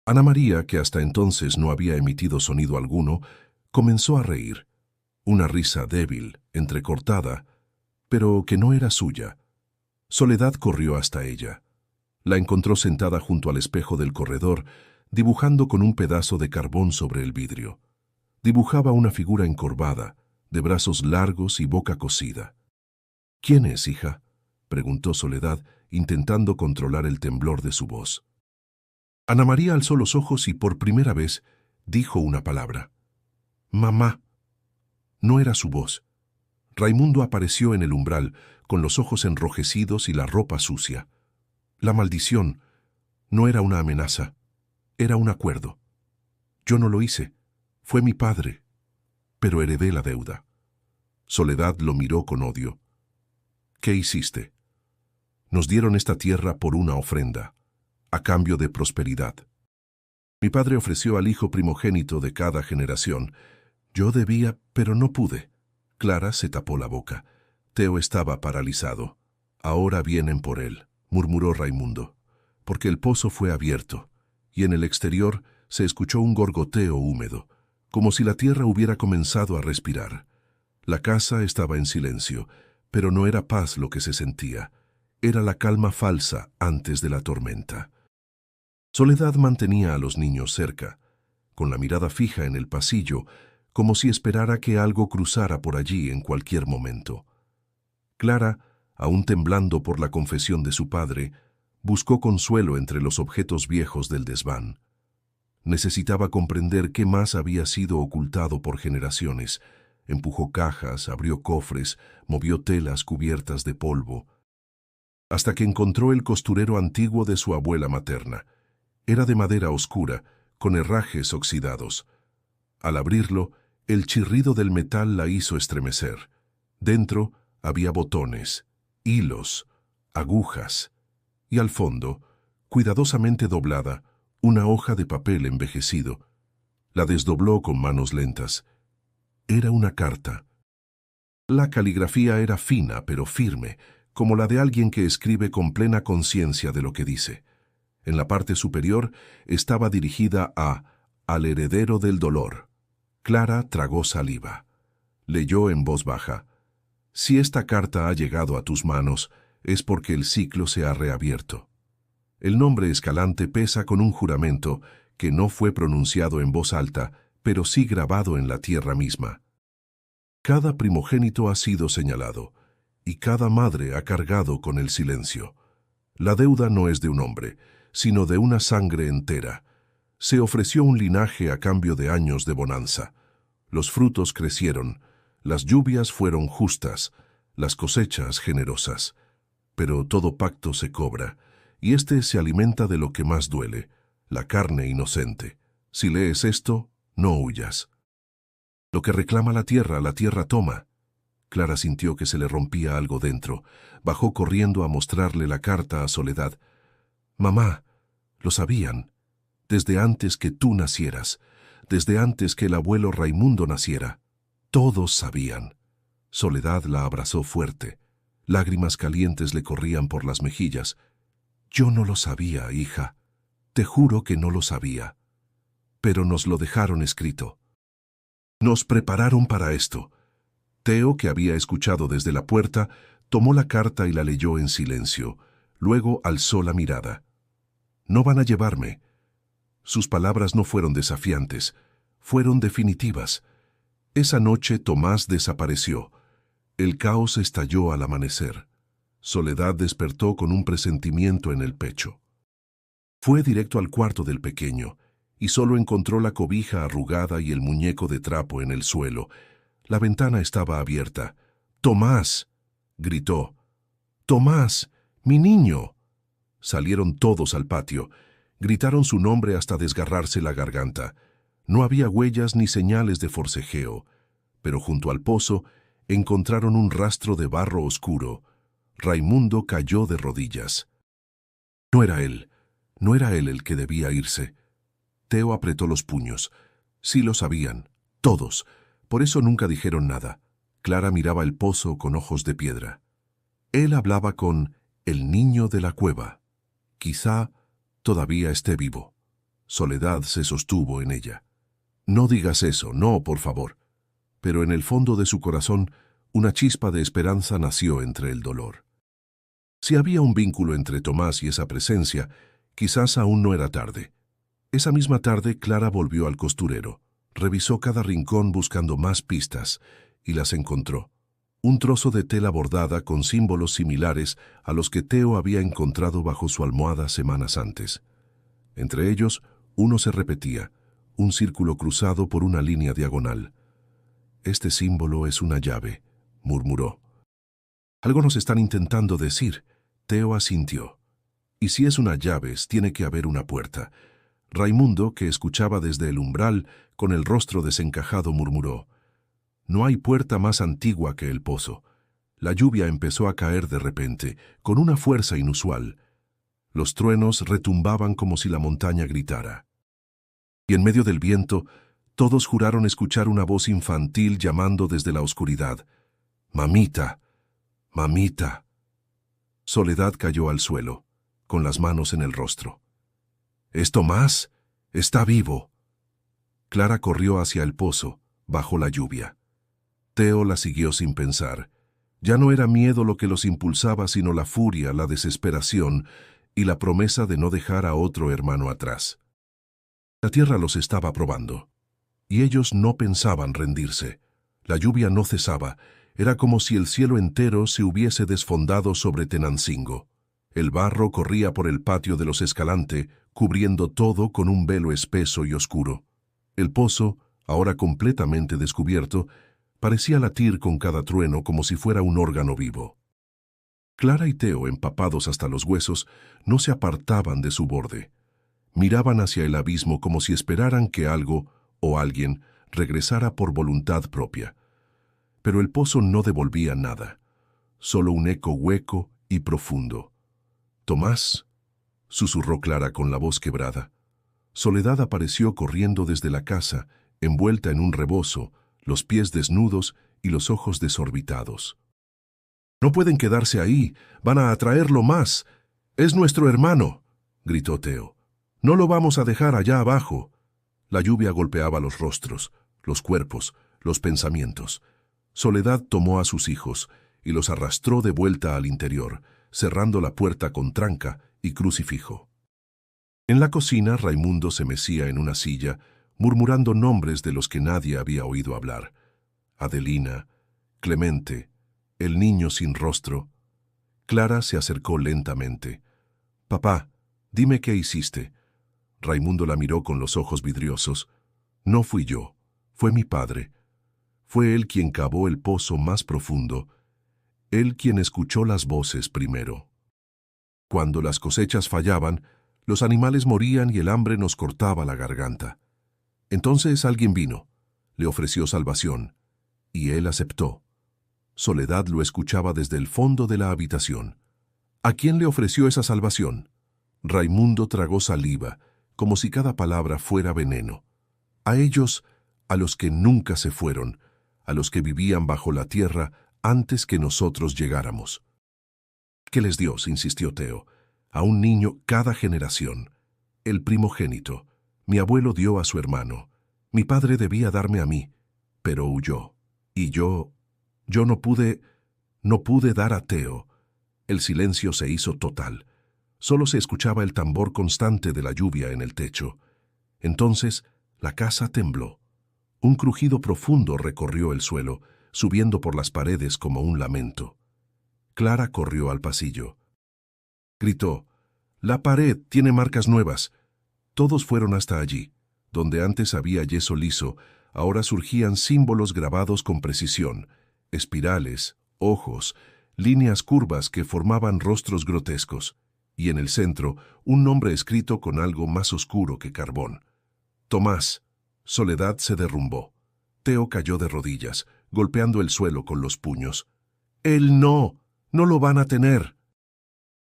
Ana María, que hasta entonces no había emitido sonido alguno, comenzó a reír. Una risa débil, entrecortada, pero que no era suya. Soledad corrió hasta ella. La encontró sentada junto al espejo del corredor, dibujando con un pedazo de carbón sobre el vidrio. Dibujaba una figura encorvada, de brazos largos y boca cosida. «¿Quién es, hija?», preguntó Soledad, intentando controlar el temblor de su voz. Ana María alzó los ojos y por primera vez dijo una palabra. «Mamá». No era su voz. Raimundo apareció en el umbral, con los ojos enrojecidos y la ropa sucia. La maldición no era una amenaza, era un acuerdo. Yo no lo hice, fue mi padre, pero heredé la deuda. Soledad lo miró con odio. «¿Qué hiciste?». «Nos dieron esta tierra por una ofrenda, a cambio de prosperidad. Mi padre ofreció al hijo primogénito de cada generación. Yo debía, pero no pude. Clara se tapó la boca. Teo estaba paralizado. Ahora vienen por él, murmuró Raimundo, porque el pozo fue abierto, y en el exterior se escuchó un gorgoteo húmedo, como si la tierra hubiera comenzado a respirar. La casa estaba en silencio, pero no era paz lo que se sentía. Era la calma falsa antes de la tormenta. Soledad mantenía a los niños cerca, con la mirada fija en el pasillo, como si esperara que algo cruzara por allí en cualquier momento. Clara, aún temblando por la confesión de su padre, buscó consuelo entre los objetos viejos del desván. Necesitaba comprender qué más había sido ocultado por generaciones. Empujó cajas, abrió cofres, movió telas cubiertas de polvo, hasta que encontró el costurero antiguo de su abuela materna. Era de madera oscura, con herrajes oxidados. Al abrirlo, el chirrido del metal la hizo estremecer. Dentro había botones, hilos, agujas, y al fondo, cuidadosamente doblada, una hoja de papel envejecido. La desdobló con manos lentas. Era una carta. La caligrafía era fina pero firme, como la de alguien que escribe con plena conciencia de lo que dice. En la parte superior estaba dirigida al heredero del dolor. Clara tragó saliva. Leyó en voz baja: «Si esta carta ha llegado a tus manos, es porque el ciclo se ha reabierto». El nombre Escalante pesa con un juramento que no fue pronunciado en voz alta, pero sí grabado en la tierra misma. Cada primogénito ha sido señalado, y cada madre ha cargado con el silencio. La deuda no es de un hombre, sino de una sangre entera. Se ofreció un linaje a cambio de años de bonanza. Los frutos crecieron, las lluvias fueron justas, las cosechas generosas. Pero todo pacto se cobra, y éste se alimenta de lo que más duele, la carne inocente. Si lees esto, no huyas. Lo que reclama la tierra toma. Clara sintió que se le rompía algo dentro. Bajó corriendo a mostrarle la carta a Soledad. «Mamá, lo sabían. Desde antes que tú nacieras, desde antes que el abuelo Raimundo naciera. Todos sabían». Soledad la abrazó fuerte. Lágrimas calientes le corrían por las mejillas. «Yo no lo sabía, hija. Te juro que no lo sabía. Pero nos lo dejaron escrito. Nos prepararon para esto». Teo, que había escuchado desde la puerta, tomó la carta y la leyó en silencio. Luego alzó la mirada. «No van a llevarme». Sus palabras no fueron desafiantes, fueron definitivas. Esa noche Tomás desapareció. El caos estalló al amanecer. Soledad despertó con un presentimiento en el pecho. Fue directo al cuarto del pequeño, y solo encontró la cobija arrugada y el muñeco de trapo en el suelo. La ventana estaba abierta. «¡Tomás!», gritó. «¡Tomás! ¡Mi niño!». Salieron todos al patio. Gritaron su nombre hasta desgarrarse la garganta. No había huellas ni señales de forcejeo, pero junto al pozo encontraron un rastro de barro oscuro. Raimundo cayó de rodillas. No era él el que debía irse. Teo apretó los puños. Sí lo sabían, todos. Por eso nunca dijeron nada. Clara miraba el pozo con ojos de piedra. Él hablaba con el niño de la cueva. Quizá todavía esté vivo. Soledad se sostuvo en ella. «No digas eso, no, por favor». Pero en el fondo de su corazón, una chispa de esperanza nació entre el dolor. Si había un vínculo entre Tomás y esa presencia, quizás aún no era tarde. Esa misma tarde, Clara volvió al costurero. Revisó cada rincón buscando más pistas, y las encontró. Un trozo de tela bordada con símbolos similares a los que Teo había encontrado bajo su almohada semanas antes. Entre ellos, uno se repetía, un círculo cruzado por una línea diagonal. «Este símbolo es una llave», murmuró. «Algo nos están intentando decir». Teo asintió. «Y si es una llave, tiene que haber una puerta». Raimundo, que escuchaba desde el umbral, con el rostro desencajado, murmuró: «No hay puerta más antigua que el pozo». La lluvia empezó a caer de repente, con una fuerza inusual. Los truenos retumbaban como si la montaña gritara. Y en medio del viento, Todos juraron escuchar una voz infantil llamando desde la oscuridad. «Mamita, mamita». Soledad cayó al suelo, con las manos en el rostro. «¿Es Tomás? Está vivo». Clara corrió hacia el pozo, bajo la lluvia. Teo la siguió sin pensar. Ya no era miedo lo que los impulsaba, sino la furia, la desesperación y la promesa de no dejar a otro hermano atrás. La tierra los estaba probando, y ellos no pensaban rendirse. La lluvia no cesaba, era como si el cielo entero se hubiese desfondado sobre Tenancingo. El barro corría por el patio de los Escalante, cubriendo todo con un velo espeso y oscuro. El pozo, ahora completamente descubierto, parecía latir con cada trueno como si fuera un órgano vivo. Clara y Teo, empapados hasta los huesos, no se apartaban de su borde. Miraban hacia el abismo como si esperaran que algo o alguien regresara por voluntad propia. Pero el pozo no devolvía nada, solo un eco hueco y profundo. «Tomás», susurró Clara con la voz quebrada. Soledad apareció corriendo desde la casa, envuelta en un rebozo, los pies desnudos y los ojos desorbitados. «No pueden quedarse ahí, van a atraerlo más. Es nuestro hermano», gritó Teo. «No lo vamos a dejar allá abajo». La lluvia golpeaba los rostros, los cuerpos, los pensamientos. Soledad tomó a sus hijos y los arrastró de vuelta al interior, cerrando la puerta con tranca y crucifijo. En la cocina, Raimundo se mecía en una silla, murmurando nombres de los que nadie había oído hablar. Adelina, Clemente, el niño sin rostro. Clara se acercó lentamente. «Papá, dime qué hiciste». Raimundo la miró con los ojos vidriosos. «No fui yo, fue mi padre. Fue él quien cavó el pozo más profundo, él quien escuchó las voces primero. Cuando las cosechas fallaban, los animales morían y el hambre nos cortaba la garganta. Entonces alguien vino, le ofreció salvación, y él aceptó. Soledad lo escuchaba desde el fondo de la habitación. ¿A quién le ofreció esa salvación? Raimundo tragó saliva, como si cada palabra fuera veneno. A ellos, a los que nunca se fueron, a los que vivían bajo la tierra antes que nosotros llegáramos. ¿Qué les dio?, insistió Teo. A un niño cada generación. El primogénito. Mi abuelo dio a su hermano. Mi padre debía darme a mí, pero huyó. Y yo no pude dar a Teo. El silencio se hizo total. Solo se escuchaba el tambor constante de la lluvia en el techo. Entonces, la casa tembló. Un crujido profundo recorrió el suelo, subiendo por las paredes como un lamento. Clara corrió al pasillo. Gritó: «La pared tiene marcas nuevas». Todos fueron hasta allí. Donde antes había yeso liso, ahora surgían símbolos grabados con precisión, espirales, ojos, líneas curvas que formaban rostros grotescos, y en el centro un nombre escrito con algo más oscuro que carbón. «Tomás». Soledad se derrumbó. Teo cayó de rodillas, golpeando el suelo con los puños. «¡Él no! ¡No lo van a tener!».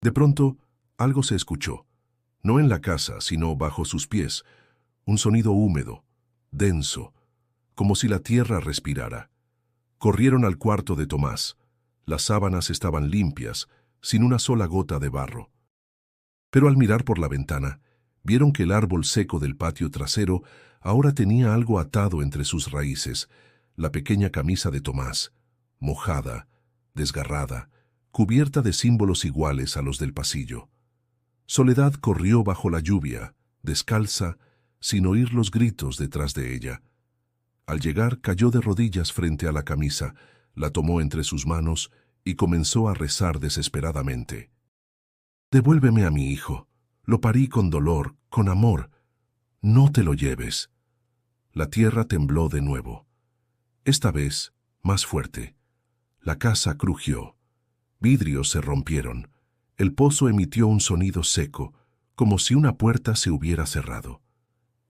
De pronto, algo se escuchó. No en la casa, sino bajo sus pies. Un sonido húmedo, denso, como si la tierra respirara. Corrieron al cuarto de Tomás. Las sábanas estaban limpias, sin una sola gota de barro. Pero al mirar por la ventana, vieron que el árbol seco del patio trasero ahora tenía algo atado entre sus raíces, la pequeña camisa de Tomás, mojada, desgarrada, cubierta de símbolos iguales a los del pasillo. Soledad corrió bajo la lluvia, descalza, sin oír los gritos detrás de ella. Al llegar, cayó de rodillas frente a la camisa, la tomó entre sus manos y comenzó a rezar desesperadamente. «Devuélveme a mi hijo. Lo parí con dolor, con amor. No te lo lleves». La tierra tembló de nuevo. Esta vez, más fuerte. La casa crujió. Vidrios se rompieron. El pozo emitió un sonido seco, como si una puerta se hubiera cerrado.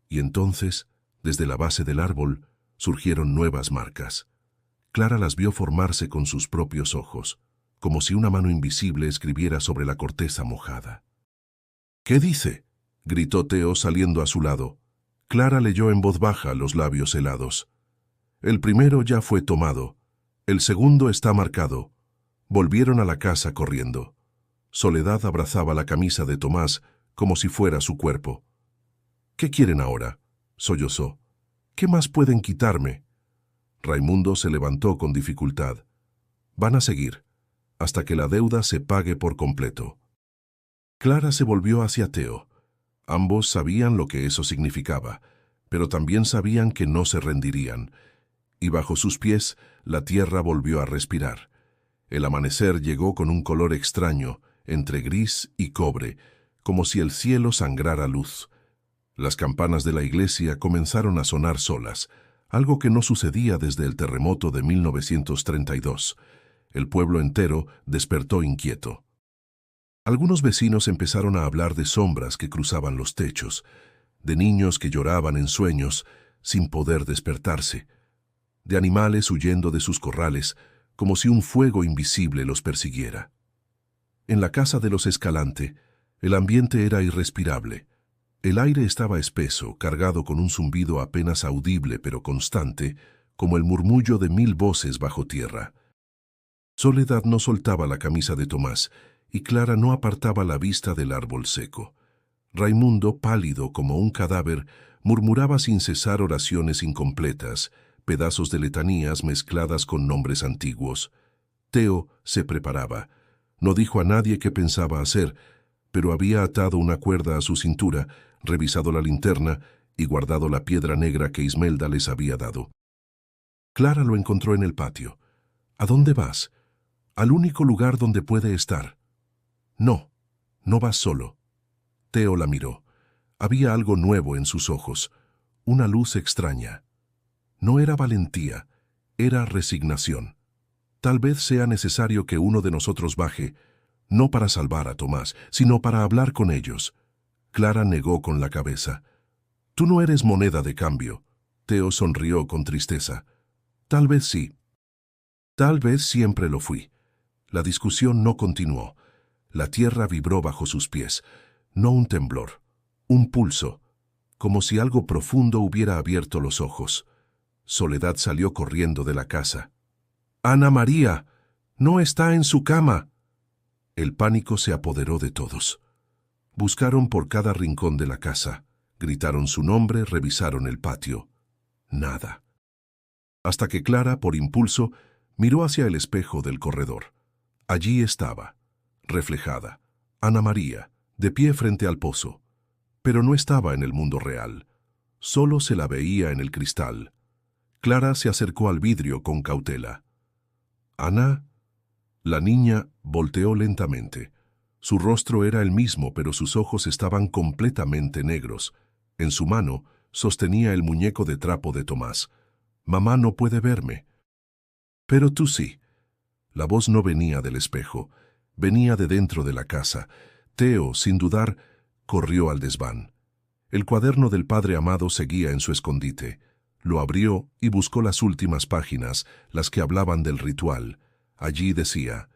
Y entonces, desde la base del árbol, surgieron nuevas marcas. Clara las vio formarse con sus propios ojos, como si una mano invisible escribiera sobre la corteza mojada. «¿Qué dice?», gritó Teo saliendo a su lado. Clara leyó en voz baja, los labios helados. El primero ya fue tomado. El segundo está marcado. Volvieron a la casa corriendo. Soledad abrazaba la camisa de Tomás como si fuera su cuerpo. «¿Qué quieren ahora?», sollozó. «¿Qué más pueden quitarme?». Raimundo se levantó con dificultad. «Van a seguir, hasta que la deuda se pague por completo». Clara se volvió hacia Teo. Ambos sabían lo que eso significaba, pero también sabían que no se rendirían, y bajo sus pies la tierra volvió a respirar. El amanecer llegó con un color extraño, entre gris y cobre, como si el cielo sangrara luz. Las campanas de la iglesia comenzaron a sonar solas, algo que no sucedía desde el terremoto de 1932. El pueblo entero despertó inquieto. Algunos vecinos empezaron a hablar de sombras que cruzaban los techos, de niños que lloraban en sueños sin poder despertarse, de animales huyendo de sus corrales como si un fuego invisible los persiguiera. En la casa de los Escalante, el ambiente era irrespirable. El aire estaba espeso, cargado con un zumbido apenas audible pero constante, como el murmullo de 1000 voces bajo tierra. Soledad no soltaba la camisa de Tomás, y Clara no apartaba la vista del árbol seco. Raimundo, pálido como un cadáver, murmuraba sin cesar oraciones incompletas, pedazos de letanías mezcladas con nombres antiguos. Teo se preparaba. No dijo a nadie qué pensaba hacer, pero había atado una cuerda a su cintura, revisado la linterna y guardado la piedra negra que Ismelda les había dado. Clara lo encontró en el patio. «¿A dónde vas?». «Al único lugar donde puede estar». «No, no vas solo». Teo la miró. Había algo nuevo en sus ojos, una luz extraña. No era valentía, era resignación. «Tal vez sea necesario que uno de nosotros baje, no para salvar a Tomás, sino para hablar con ellos». Clara negó con la cabeza. «Tú no eres moneda de cambio». Teo sonrió con tristeza. «Tal vez sí. Tal vez siempre lo fui». La discusión no continuó. La tierra vibró bajo sus pies. No un temblor, un pulso, como si algo profundo hubiera abierto los ojos. Soledad salió corriendo de la casa. «¡Ana María! ¡No está en su cama!». El pánico se apoderó de todos. Buscaron por cada rincón de la casa, gritaron su nombre, revisaron el patio. Nada. Hasta que Clara, por impulso, miró hacia el espejo del corredor. Allí estaba, reflejada, Ana María, de pie frente al pozo. Pero no estaba en el mundo real. Solo se la veía en el cristal. Clara se acercó al vidrio con cautela. «¿Ana?». La niña volteó lentamente. Su rostro era el mismo, pero sus ojos estaban completamente negros. En su mano sostenía el muñeco de trapo de Tomás. «Mamá no puede verme». «Pero tú sí». La voz no venía del espejo, venía de dentro de la casa. Teo, sin dudar, corrió al desván. El cuaderno del padre Amado seguía en su escondite. Lo abrió y buscó las últimas páginas, las que hablaban del ritual. Allí decía: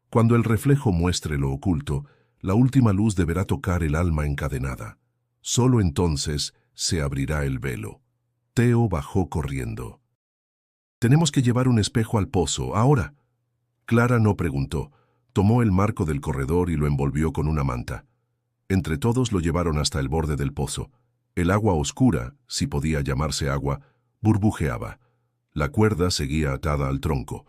«Cuando el reflejo muestre lo oculto, la última luz deberá tocar el alma encadenada. Solo entonces se abrirá el velo». Teo bajó corriendo. «Tenemos que llevar un espejo al pozo, ahora». Clara no preguntó. Tomó el marco del corredor y lo envolvió con una manta. Entre todos lo llevaron hasta el borde del pozo. El agua oscura, si podía llamarse agua, burbujeaba. La cuerda seguía atada al tronco.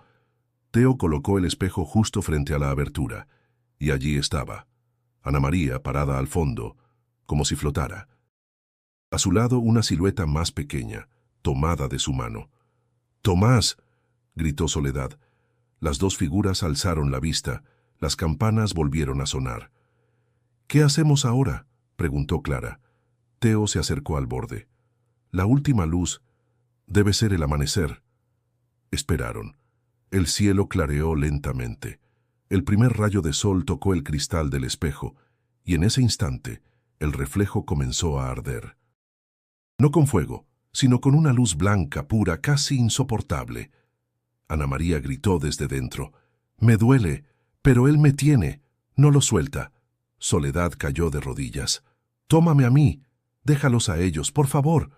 Teo colocó el espejo justo frente a la abertura, y allí estaba, Ana María parada al fondo, como si flotara. A su lado una silueta más pequeña, tomada de su mano. «¡Tomás!», gritó Soledad. Las dos figuras alzaron la vista, las campanas volvieron a sonar. «¿Qué hacemos ahora?», preguntó Clara. Teo se acercó al borde. «La última luz debe ser el amanecer». Esperaron. El cielo clareó lentamente. El primer rayo de sol tocó el cristal del espejo, y en ese instante el reflejo comenzó a arder. No con fuego, sino con una luz blanca, pura, casi insoportable. Ana María gritó desde dentro: «Me duele, pero él me tiene, no lo suelta». Soledad cayó de rodillas. «Tómame a mí». Déjalos a ellos, por favor.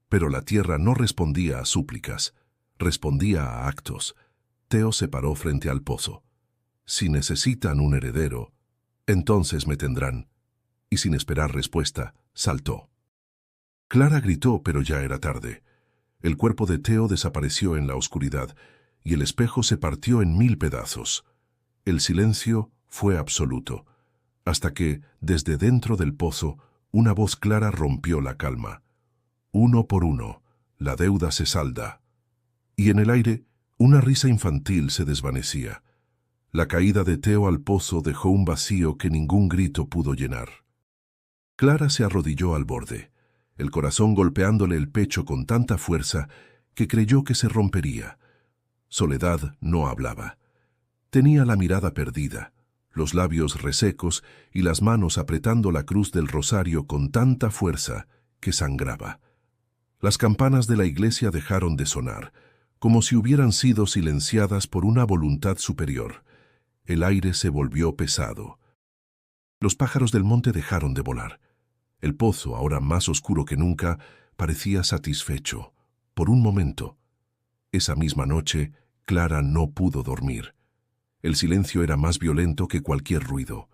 Pero la tierra no respondía a súplicas, respondía a actos. Teo se paró frente al pozo. Si necesitan un heredero, entonces me tendrán. Y sin esperar respuesta, saltó. Clara gritó, pero ya era tarde. El cuerpo de Teo desapareció en la oscuridad y el espejo se partió en 1000 pedazos. El silencio fue absoluto, hasta que, desde dentro del pozo, una voz clara rompió la calma. Uno por uno, la deuda se salda. Y en el aire, una risa infantil se desvanecía. La caída de Teo al pozo dejó un vacío que ningún grito pudo llenar. Clara se arrodilló al borde, el corazón golpeándole el pecho con tanta fuerza que creyó que se rompería. Soledad no hablaba. Tenía la mirada perdida, los labios resecos y las manos apretando la cruz del rosario con tanta fuerza que sangraba. Las campanas de la iglesia dejaron de sonar, como si hubieran sido silenciadas por una voluntad superior. El aire se volvió pesado. Los pájaros del monte dejaron de volar. El pozo, ahora más oscuro que nunca, parecía satisfecho. Por un momento. Esa misma noche, Clara no pudo dormir. El silencio era más violento que cualquier ruido.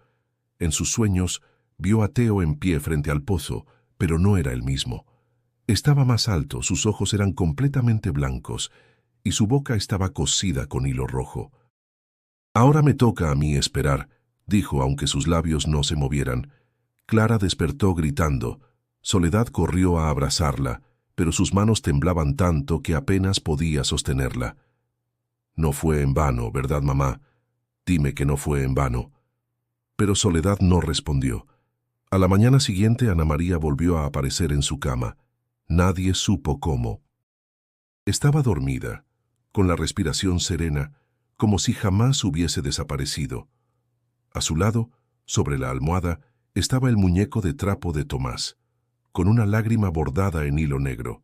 En sus sueños, vio a Teo en pie frente al pozo, pero no era el mismo. Estaba más alto, sus ojos eran completamente blancos, y su boca estaba cosida con hilo rojo. «Ahora me toca a mí esperar», dijo, aunque sus labios no se movieran. Clara despertó gritando. Soledad corrió a abrazarla, pero sus manos temblaban tanto que apenas podía sostenerla. «No fue en vano, ¿verdad, mamá? Dime que no fue en vano». Pero Soledad no respondió. A la mañana siguiente, Ana María volvió a aparecer en su cama. Nadie supo cómo. Estaba dormida, con la respiración serena, como si jamás hubiese desaparecido. A su lado, sobre la almohada, estaba el muñeco de trapo de Tomás, con una lágrima bordada en hilo negro.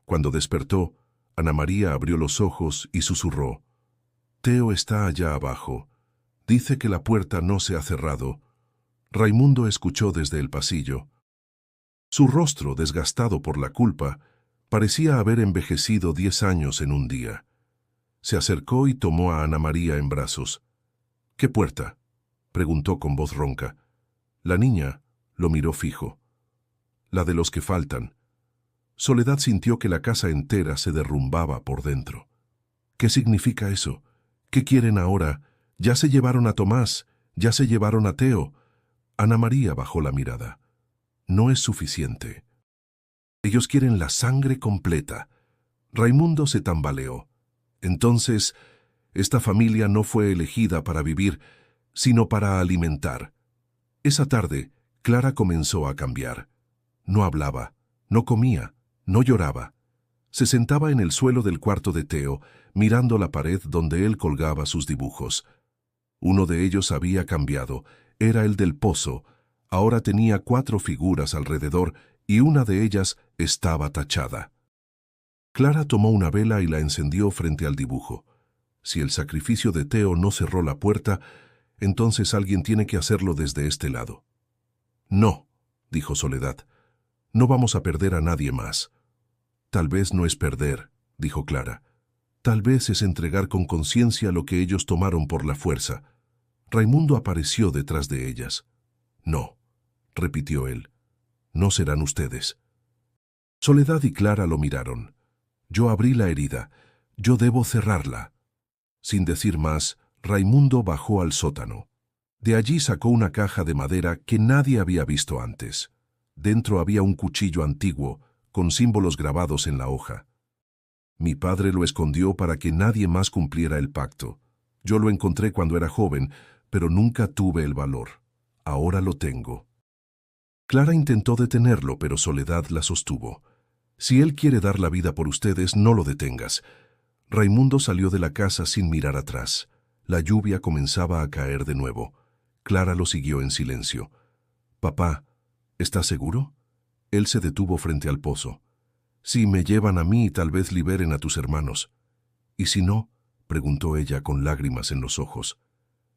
Cuando despertó, Ana María abrió los ojos y susurró: «Teo está allá abajo. Dice que la puerta no se ha cerrado». Raimundo escuchó desde el pasillo. Su rostro, desgastado por la culpa, parecía haber envejecido 10 años en un día. Se acercó y tomó a Ana María en brazos. «¿Qué puerta?», preguntó con voz ronca. La niña lo miró fijo. «La de los que faltan». Soledad sintió que la casa entera se derrumbaba por dentro. «¿Qué significa eso? ¿Qué quieren ahora? Ya se llevaron a Tomás, ya se llevaron a Teo». Ana María bajó la mirada. «No es suficiente. Ellos quieren la sangre completa». Raimundo se tambaleó. «Entonces, esta familia no fue elegida para vivir, sino para alimentar». Esa tarde, Clara comenzó a cambiar. No hablaba, no comía, no lloraba. Se sentaba en el suelo del cuarto de Teo, mirando la pared donde él colgaba sus dibujos. Uno de ellos había cambiado, era el del pozo. Ahora tenía 4 figuras alrededor y una de ellas estaba tachada. Clara tomó una vela y la encendió frente al dibujo. Si el sacrificio de Teo no cerró la puerta, entonces alguien tiene que hacerlo desde este lado. «No», dijo Soledad, «no vamos a perder a nadie más». «Tal vez no es perder», dijo Clara. «Tal vez es entregar con conciencia lo que ellos tomaron por la fuerza». Raimundo apareció detrás de ellas. «No», repitió él, «no serán ustedes». Soledad y Clara lo miraron. «Yo abrí la herida. Yo debo cerrarla». Sin decir más, Raimundo bajó al sótano. De allí sacó una caja de madera que nadie había visto antes. Dentro había un cuchillo antiguo, con símbolos grabados en la hoja. «Mi padre lo escondió para que nadie más cumpliera el pacto. Yo lo encontré cuando era joven, pero nunca tuve el valor. Ahora lo tengo». Clara intentó detenerlo, pero Soledad la sostuvo. «Si él quiere dar la vida por ustedes, no lo detengas». Raimundo salió de la casa sin mirar atrás. La lluvia comenzaba a caer de nuevo. Clara lo siguió en silencio. «Papá, ¿estás seguro?». Él se detuvo frente al pozo. «Si me llevan a mí, tal vez liberen a tus hermanos». «¿Y si no?», preguntó ella con lágrimas en los ojos.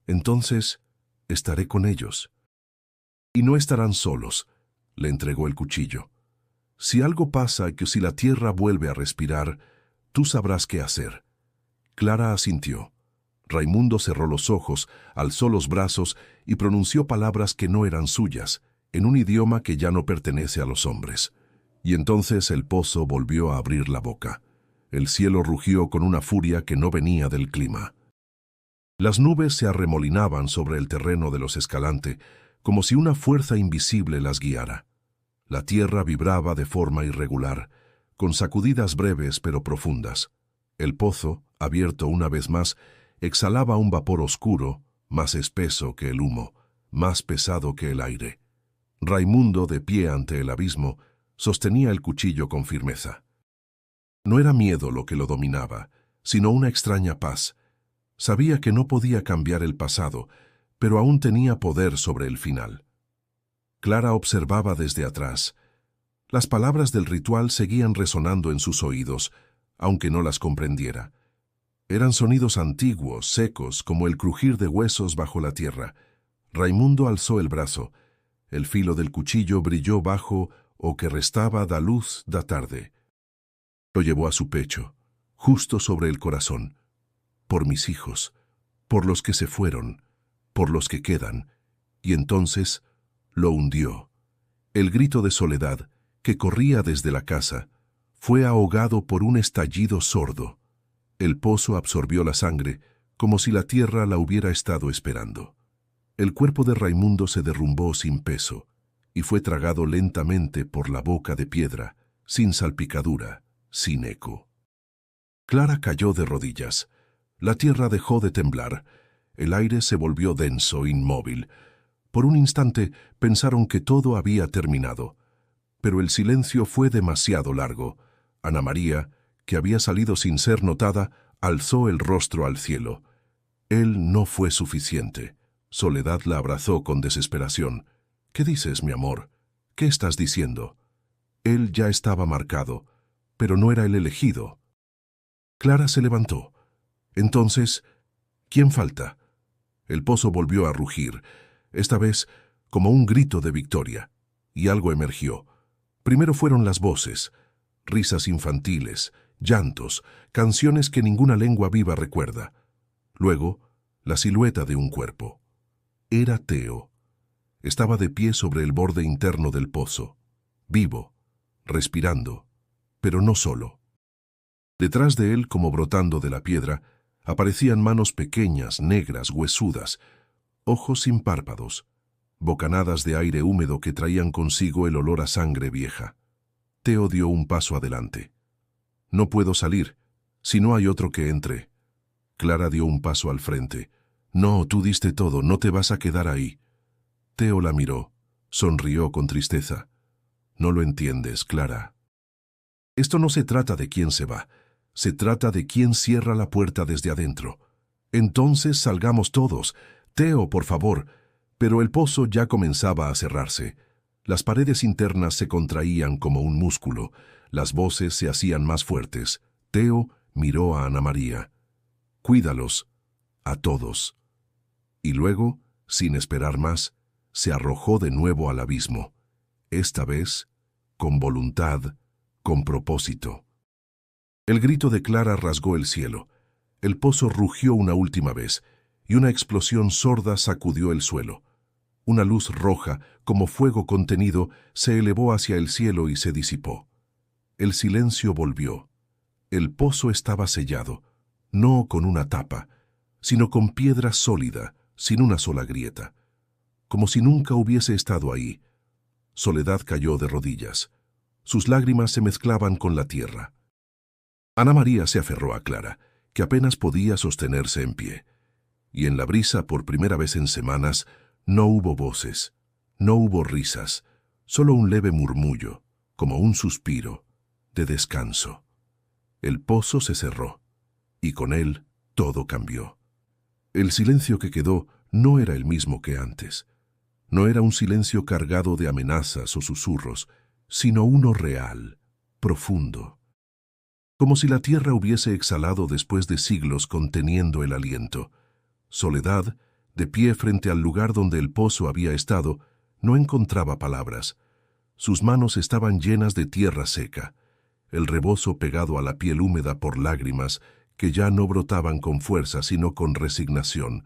«Entonces, estaré con ellos». «Y no estarán solos», Le entregó el cuchillo. Si algo pasa, que si la tierra vuelve a respirar, tú sabrás qué hacer. Clara asintió. Raimundo cerró los ojos, alzó los brazos y pronunció palabras que no eran suyas, en un idioma que ya no pertenece a los hombres. Y entonces el pozo volvió a abrir la boca. El cielo rugió con una furia que no venía del clima. Las nubes se arremolinaban sobre el terreno de los Escalante, como si una fuerza invisible las guiara. La tierra vibraba de forma irregular, con sacudidas breves pero profundas. El pozo, abierto una vez más, exhalaba un vapor oscuro, más espeso que el humo, más pesado que el aire. Raimundo, de pie ante el abismo, sostenía el cuchillo con firmeza. No era miedo lo que lo dominaba, sino una extraña paz. Sabía que no podía cambiar el pasado, pero aún tenía poder sobre el final. Clara observaba desde atrás. Las palabras del ritual seguían resonando en sus oídos, aunque no las comprendiera. Eran sonidos antiguos, secos, como el crujir de huesos bajo la tierra. Raimundo alzó el brazo. El filo del cuchillo brilló bajo o que restaba da luz da tarde. Lo llevó a su pecho, justo sobre el corazón. Por mis hijos, por los que se fueron, por los que quedan. Y entonces lo hundió. El grito de soledad, que corría desde la casa, fue ahogado por un estallido sordo. El pozo absorbió la sangre, como si la tierra la hubiera estado esperando. El cuerpo de Raimundo se derrumbó sin peso, y fue tragado lentamente por la boca de piedra, sin salpicadura, sin eco. Clara cayó de rodillas. La tierra dejó de temblar. El aire se volvió denso, inmóvil. Por un instante pensaron que todo había terminado. Pero el silencio fue demasiado largo. Ana María, que había salido sin ser notada, alzó el rostro al cielo. Él no fue suficiente. Soledad la abrazó con desesperación. «¿Qué dices, mi amor? ¿Qué estás diciendo?» Él ya estaba marcado, pero no era el elegido. Clara se levantó. Entonces, ¿quién falta? El pozo volvió a rugir, esta vez como un grito de victoria, y algo emergió. Primero fueron las voces, risas infantiles, llantos, canciones que ninguna lengua viva recuerda. Luego, la silueta de un cuerpo. Era Teo. Estaba de pie sobre el borde interno del pozo, vivo, respirando, pero no solo. Detrás de él, como brotando de la piedra, aparecían manos pequeñas, negras, huesudas, ojos sin párpados, bocanadas de aire húmedo que traían consigo el olor a sangre vieja. Teo dio un paso adelante. «No puedo salir, si no hay otro que entre». Clara dio un paso al frente. «No, tú diste todo, no te vas a quedar ahí». Teo la miró, sonrió con tristeza. «No lo entiendes, Clara. Esto no se trata de quién se va, se trata de quién cierra la puerta desde adentro. Entonces salgamos todos. Teo, por favor». Pero el pozo ya comenzaba a cerrarse. Las paredes internas se contraían como un músculo, las voces se hacían más fuertes. Teo miró a Ana María. «Cuídalos, a todos». Y luego, sin esperar más, se arrojó de nuevo al abismo. Esta vez, con voluntad, con propósito. El grito de Clara rasgó el cielo. El pozo rugió una última vez, y una explosión sorda sacudió el suelo. Una luz roja, como fuego contenido, se elevó hacia el cielo y se disipó. El silencio volvió. El pozo estaba sellado, no con una tapa, sino con piedra sólida, sin una sola grieta, como si nunca hubiese estado ahí. Soledad cayó de rodillas. Sus lágrimas se mezclaban con la tierra. Ana María se aferró a Clara, que apenas podía sostenerse en pie. Y en la brisa, por primera vez en semanas, no hubo voces, no hubo risas, solo un leve murmullo, como un suspiro, de descanso. El pozo se cerró, y con él todo cambió. El silencio que quedó no era el mismo que antes. No era un silencio cargado de amenazas o susurros, sino uno real, profundo. Como si la tierra hubiese exhalado después de siglos conteniendo el aliento. Soledad, de pie frente al lugar donde el pozo había estado, no encontraba palabras. Sus manos estaban llenas de tierra seca, el rebozo pegado a la piel húmeda por lágrimas que ya no brotaban con fuerza sino con resignación.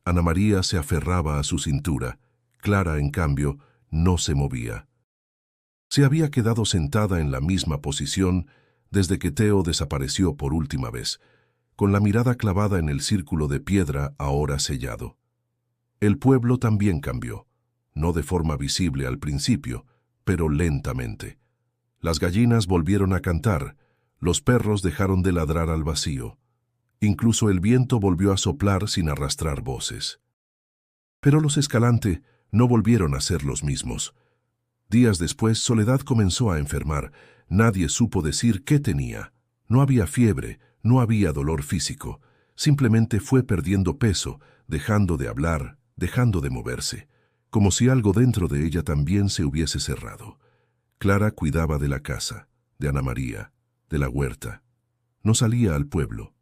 Ana María se aferraba a su cintura. Clara, en cambio, no se movía. Se había quedado sentada en la misma posición desde que Teo desapareció por última vez, con la mirada clavada en el círculo de piedra ahora sellado. El pueblo también cambió, no de forma visible al principio, pero lentamente. Las gallinas volvieron a cantar, los perros dejaron de ladrar al vacío. Incluso el viento volvió a soplar sin arrastrar voces. Pero los Escalante no volvieron a ser los mismos. Días después, Soledad comenzó a enfermar. Nadie supo decir qué tenía. No había fiebre, no había dolor físico. Simplemente fue perdiendo peso, dejando de hablar, dejando de moverse, como si algo dentro de ella también se hubiese cerrado. Clara cuidaba de la casa, de Ana María, de la huerta. No salía al pueblo.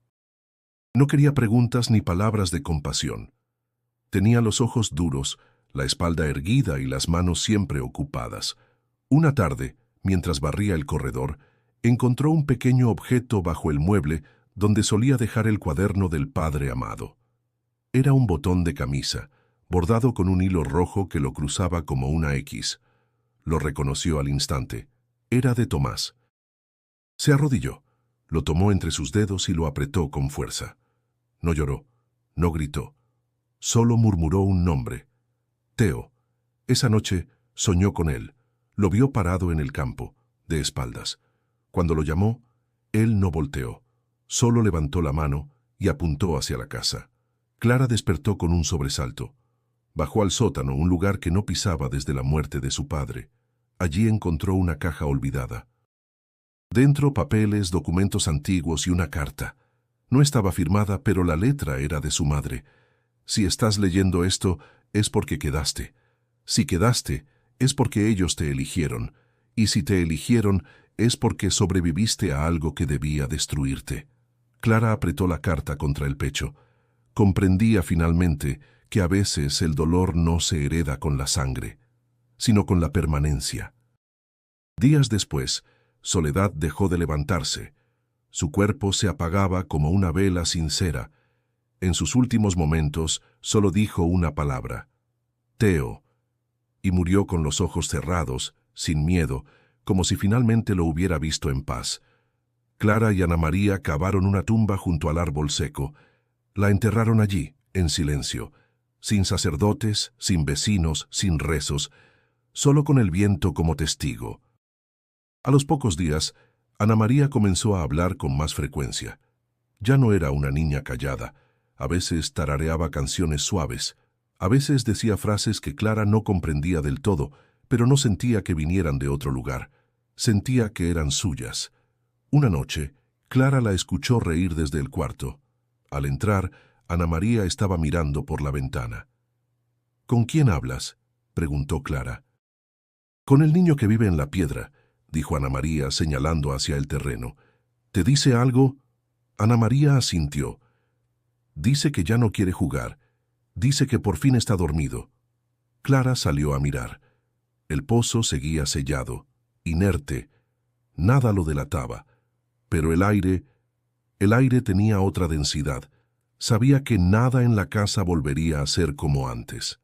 No quería preguntas ni palabras de compasión. Tenía los ojos duros, la espalda erguida y las manos siempre ocupadas. Una tarde, mientras barría el corredor, encontró un pequeño objeto bajo el mueble donde solía dejar el cuaderno del padre amado. Era un botón de camisa, bordado con un hilo rojo que lo cruzaba como una X. Lo reconoció al instante. Era de Tomás. Se arrodilló, lo tomó entre sus dedos y lo apretó con fuerza. No lloró, no gritó, solo murmuró un nombre. Teo. Esa noche soñó con él. Lo vio parado en el campo, de espaldas. Cuando lo llamó, él no volteó, solo levantó la mano y apuntó hacia la casa. Clara despertó con un sobresalto. Bajó al sótano, un lugar que no pisaba desde la muerte de su padre. Allí encontró una caja olvidada. Dentro, papeles, documentos antiguos y una carta. No estaba firmada, pero la letra era de su madre. Si estás leyendo esto, es porque quedaste. Si quedaste, es porque ellos te eligieron. Y si te eligieron, es porque sobreviviste a algo que debía destruirte. Clara apretó la carta contra el pecho. Comprendía finalmente que a veces el dolor no se hereda con la sangre, sino con la permanencia. Días después, Soledad dejó de levantarse. Su cuerpo se apagaba como una vela sin cera. En sus últimos momentos solo dijo una palabra: Teo, y murió con los ojos cerrados, sin miedo, como si finalmente lo hubiera visto en paz. Clara y Ana María cavaron una tumba junto al árbol seco. La enterraron allí, en silencio, sin sacerdotes, sin vecinos, sin rezos, solo con el viento como testigo. A los pocos días, Ana María comenzó a hablar con más frecuencia. Ya no era una niña callada. A veces tarareaba canciones suaves. A veces decía frases que Clara no comprendía del todo, pero no sentía que vinieran de otro lugar. Sentía que eran suyas. Una noche, Clara la escuchó reír desde el cuarto. Al entrar, Ana María estaba mirando por la ventana. ¿Con quién hablas?, preguntó Clara. Con el niño que vive en la piedra, dijo Ana María señalando hacia el terreno. ¿Te dice algo? Ana María asintió. Dice que ya no quiere jugar. Dice que por fin está dormido. Clara salió a mirar. El pozo seguía sellado, inerte. Nada lo delataba. Pero el aire tenía otra densidad. Sabía que nada en la casa volvería a ser como antes.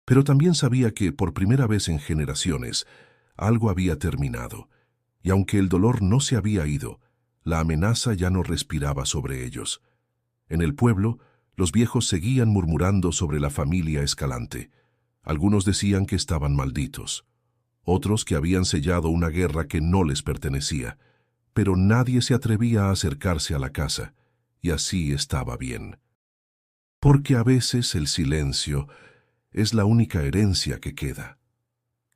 Pero también sabía que, por primera vez en generaciones, algo había terminado. Y aunque el dolor no se había ido, la amenaza ya no respiraba sobre ellos. En el pueblo, los viejos seguían murmurando sobre la familia Escalante. Algunos decían que estaban malditos. Otros que habían sellado una guerra que no les pertenecía. Pero nadie se atrevía a acercarse a la casa, y así estaba bien. Porque a veces el silencio es la única herencia que queda.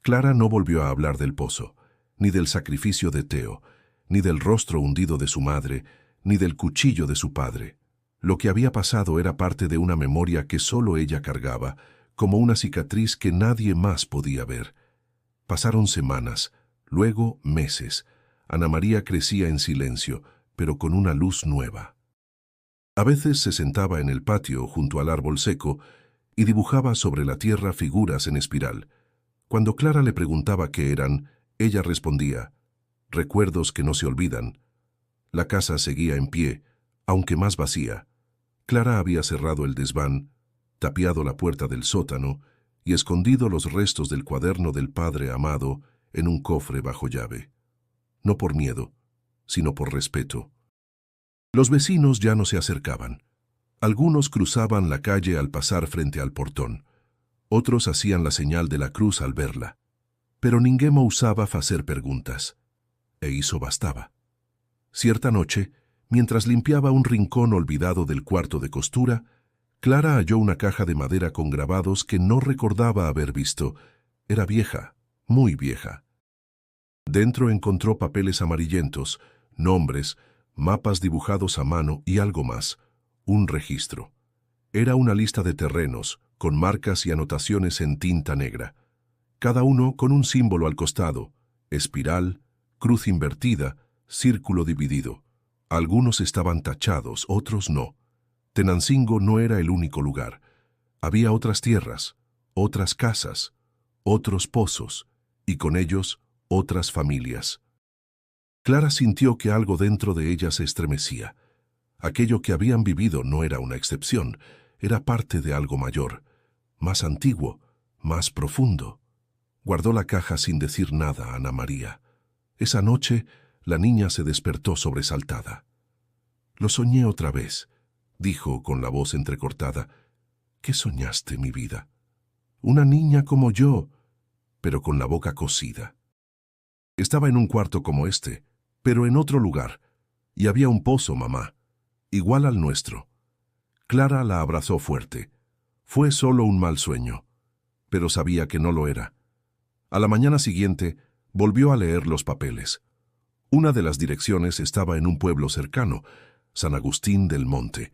Clara no volvió a hablar del pozo, ni del sacrificio de Teo, ni del rostro hundido de su madre, ni del cuchillo de su padre. Lo que había pasado era parte de una memoria que solo ella cargaba, como una cicatriz que nadie más podía ver. Pasaron semanas, luego meses. Ana María crecía en silencio, pero con una luz nueva. A veces se sentaba en el patio junto al árbol seco y dibujaba sobre la tierra figuras en espiral. Cuando Clara le preguntaba qué eran, ella respondía: recuerdos que no se olvidan. La casa seguía en pie, aunque más vacía. Clara había cerrado el desván, tapiado la puerta del sótano y escondido los restos del cuaderno del padre amado en un cofre bajo llave. No por miedo, sino por respeto. Los vecinos ya no se acercaban. Algunos cruzaban la calle al pasar frente al portón. Otros hacían la señal de la cruz al verla. Pero ninguém ousaba hacer preguntas. E iso bastaba. Cierta noche, mientras limpiaba un rincón olvidado del cuarto de costura, Clara halló una caja de madera con grabados que no recordaba haber visto. Era vieja, muy vieja. Dentro encontró papeles amarillentos, nombres, mapas dibujados a mano y algo más, un registro. Era una lista de terrenos, con marcas y anotaciones en tinta negra, cada uno con un símbolo al costado: espiral, cruz invertida, círculo dividido. Algunos estaban tachados, otros no. Tenancingo no era el único lugar. Había otras tierras, otras casas, otros pozos, y con ellos otras familias. Clara sintió que algo dentro de ella se estremecía. Aquello que habían vivido no era una excepción, era parte de algo mayor, más antiguo, más profundo. Guardó la caja sin decir nada a Ana María. Esa noche, la niña se despertó sobresaltada. «Lo soñé otra vez», dijo con la voz entrecortada. «¿Qué soñaste, mi vida?» «Una niña como yo, pero con la boca cosida. Estaba en un cuarto como este, pero en otro lugar, y había un pozo, mamá, igual al nuestro». Clara la abrazó fuerte. Fue solo un mal sueño, pero sabía que no lo era. A la mañana siguiente, volvió a leer los papeles. Una de las direcciones estaba en un pueblo cercano, San Agustín del Monte.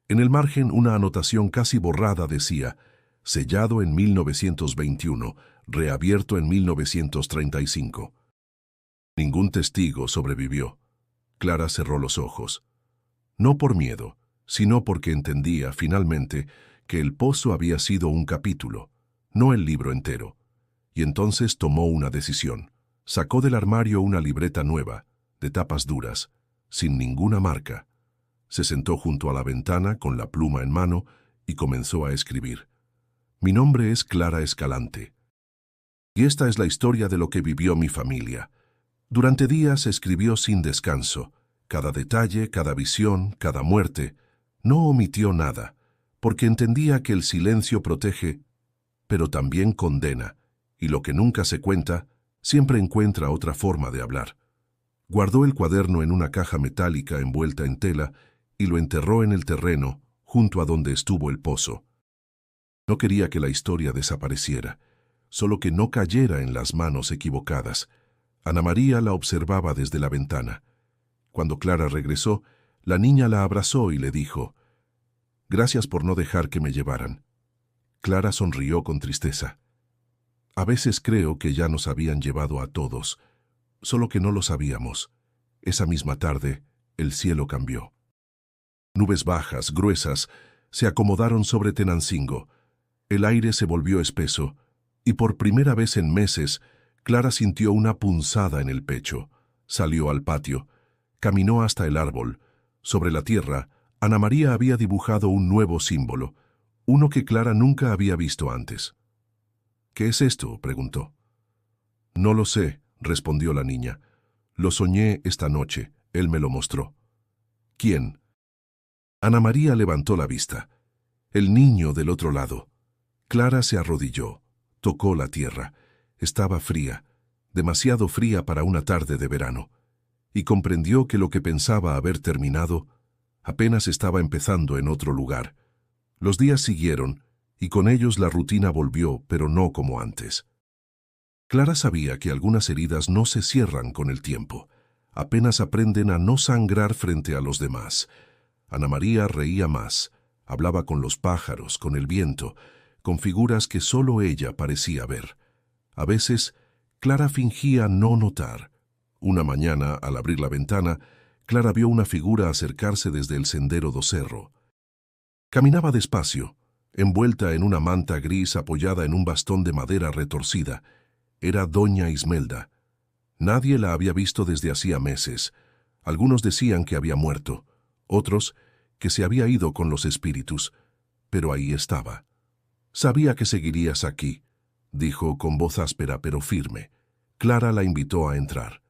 En el margen, una anotación casi borrada decía: sellado en 1921, reabierto en 1935. Ningún testigo sobrevivió. Clara cerró los ojos. No por miedo, sino porque entendía, finalmente, que el pozo había sido un capítulo, no el libro entero. Y entonces tomó una decisión. Sacó del armario una libreta nueva, de tapas duras, sin ninguna marca. Se sentó junto a la ventana con la pluma en mano y comenzó a escribir. «Mi nombre es Clara Escalante. Y esta es la historia de lo que vivió mi familia». Durante días escribió sin descanso, cada detalle, cada visión, cada muerte. No omitió nada, porque entendía que el silencio protege, pero también condena, y lo que nunca se cuenta, siempre encuentra otra forma de hablar. Guardó el cuaderno en una caja metálica envuelta en tela y lo enterró en el terreno, junto a donde estuvo el pozo. No quería que la historia desapareciera, solo que no cayera en las manos equivocadas. Ana María la observaba desde la ventana. Cuando Clara regresó, la niña la abrazó y le dijo: «Gracias por no dejar que me llevaran». Clara sonrió con tristeza. «A veces creo que ya nos habían llevado a todos, solo que no lo sabíamos». Esa misma tarde, el cielo cambió. Nubes bajas, gruesas, se acomodaron sobre Tenancingo. El aire se volvió espeso, y por primera vez en meses, Clara sintió una punzada en el pecho. Salió al patio. Caminó hasta el árbol. Sobre la tierra, Ana María había dibujado un nuevo símbolo, uno que Clara nunca había visto antes. «¿Qué es esto?», preguntó. «No lo sé», respondió la niña. «Lo soñé esta noche. Él me lo mostró». «¿Quién?». Ana María levantó la vista. El niño del otro lado. Clara se arrodilló. Tocó la tierra. Estaba fría, demasiado fría para una tarde de verano, y comprendió que lo que pensaba haber terminado apenas estaba empezando en otro lugar. Los días siguieron, y con ellos la rutina volvió, pero no como antes. Clara sabía que algunas heridas no se cierran con el tiempo, apenas aprenden a no sangrar frente a los demás. Ana María reía más, hablaba con los pájaros, con el viento, con figuras que solo ella parecía ver. A veces, Clara fingía no notar. Una mañana, al abrir la ventana, Clara vio una figura acercarse desde el sendero do cerro. Caminaba despacio, envuelta en una manta gris apoyada en un bastón de madera retorcida. Era doña Ismelda. Nadie la había visto desde hacía meses. Algunos decían que había muerto, otros que se había ido con los espíritus, pero ahí estaba. «Sabía que seguirías aquí», dijo con voz áspera pero firme. Clara la invitó a entrar.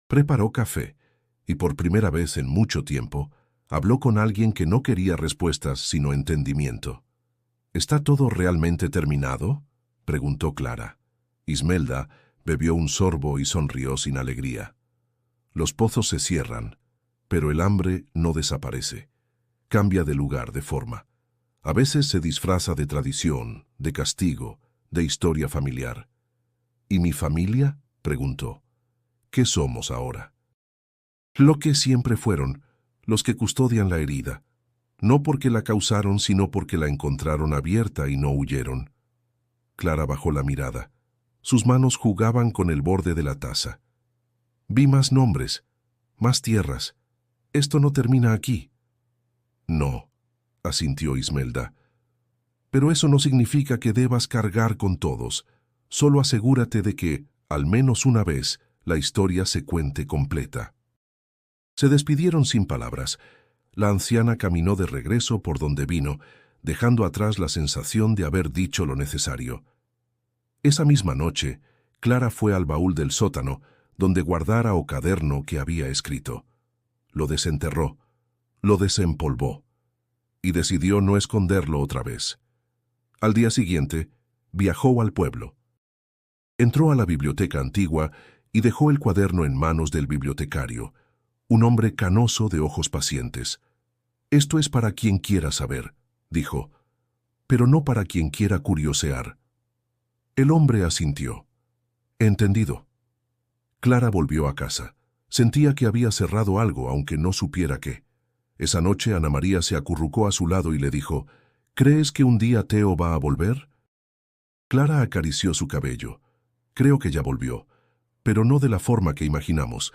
Preparó café, y por primera vez en mucho tiempo, habló con alguien que no quería respuestas sino entendimiento. «¿Está todo realmente terminado?», preguntó Clara. Ismelda bebió un sorbo y sonrió sin alegría. «Los pozos se cierran, pero el hambre no desaparece. Cambia de lugar, de forma. A veces se disfraza de tradición, de castigo, de historia familiar». «¿Y mi familia?», preguntó. «¿Qué somos ahora?». «Lo que siempre fueron, los que custodian la herida. No porque la causaron, sino porque la encontraron abierta y no huyeron». Clara bajó la mirada. Sus manos jugaban con el borde de la taza. «Vi más nombres, más tierras. Esto no termina aquí». «No», asintió Ismelda. «Pero eso no significa que debas cargar con todos. Solo asegúrate de que, al menos una vez, la historia se cuente completa». Se despidieron sin palabras. La anciana caminó de regreso por donde vino, dejando atrás la sensación de haber dicho lo necesario. Esa misma noche, Clara fue al baúl del sótano, donde guardara o caderno que había escrito. Lo desenterró, lo desempolvó, y decidió no esconderlo otra vez. Al día siguiente, viajó al pueblo. Entró a la biblioteca antigua y dejó el cuaderno en manos del bibliotecario, un hombre canoso de ojos pacientes. «Esto es para quien quiera saber», dijo, «pero no para quien quiera curiosear». El hombre asintió. «Entendido». Clara volvió a casa. Sentía que había cerrado algo, aunque no supiera qué. Esa noche Ana María se acurrucó a su lado y le dijo, «¿Crees que un día Teo va a volver?». Clara acarició su cabello. «Creo que ya volvió, pero no de la forma que imaginamos».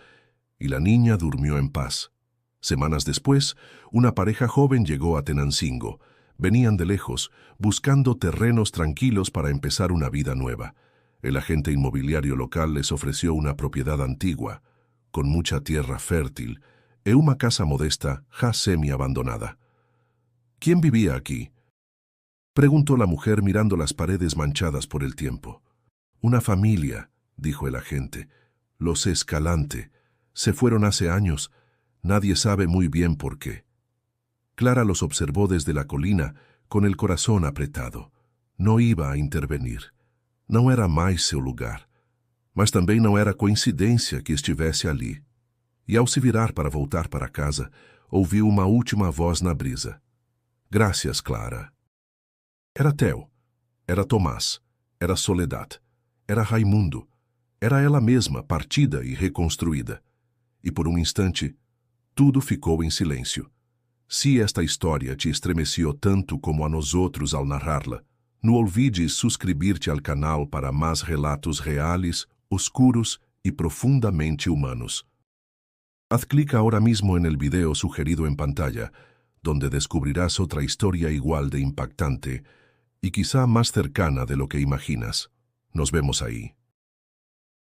Y la niña durmió en paz. Semanas después, una pareja joven llegó a Tenancingo. Venían de lejos, buscando terrenos tranquilos para empezar una vida nueva. El agente inmobiliario local les ofreció una propiedad antigua, con mucha tierra fértil, e una casa modesta, ya semi-abandonada. «¿Quién vivía aquí?», preguntó la mujer mirando las paredes manchadas por el tiempo. «Una familia», dijo el agente, «los Escalante. Se fueron hace años. Nadie sabe muy bien por qué». Clara los observó desde la colina, con el corazón apretado. No iba a intervenir. Não era mais seu lugar. Mas também não era coincidência que estivesse ali. E ao se virar para voltar para casa, ouviu uma última voz na brisa. «Gracias, Clara». Era Teo. Era Tomás. Era Soledad. Era Raimundo. Era ela mesma, partida e reconstruída. E por um instante, tudo ficou em silêncio. Se esta história te estremeció tanto como a nós outros ao narrá-la, não olvides suscribir-te ao canal para mais relatos reales, oscuros y profundamente humanos. Haz clic ahora mismo en el video sugerido en pantalla, donde descubrirás otra historia igual de impactante y quizá más cercana de lo que imaginas. Nos vemos ahí.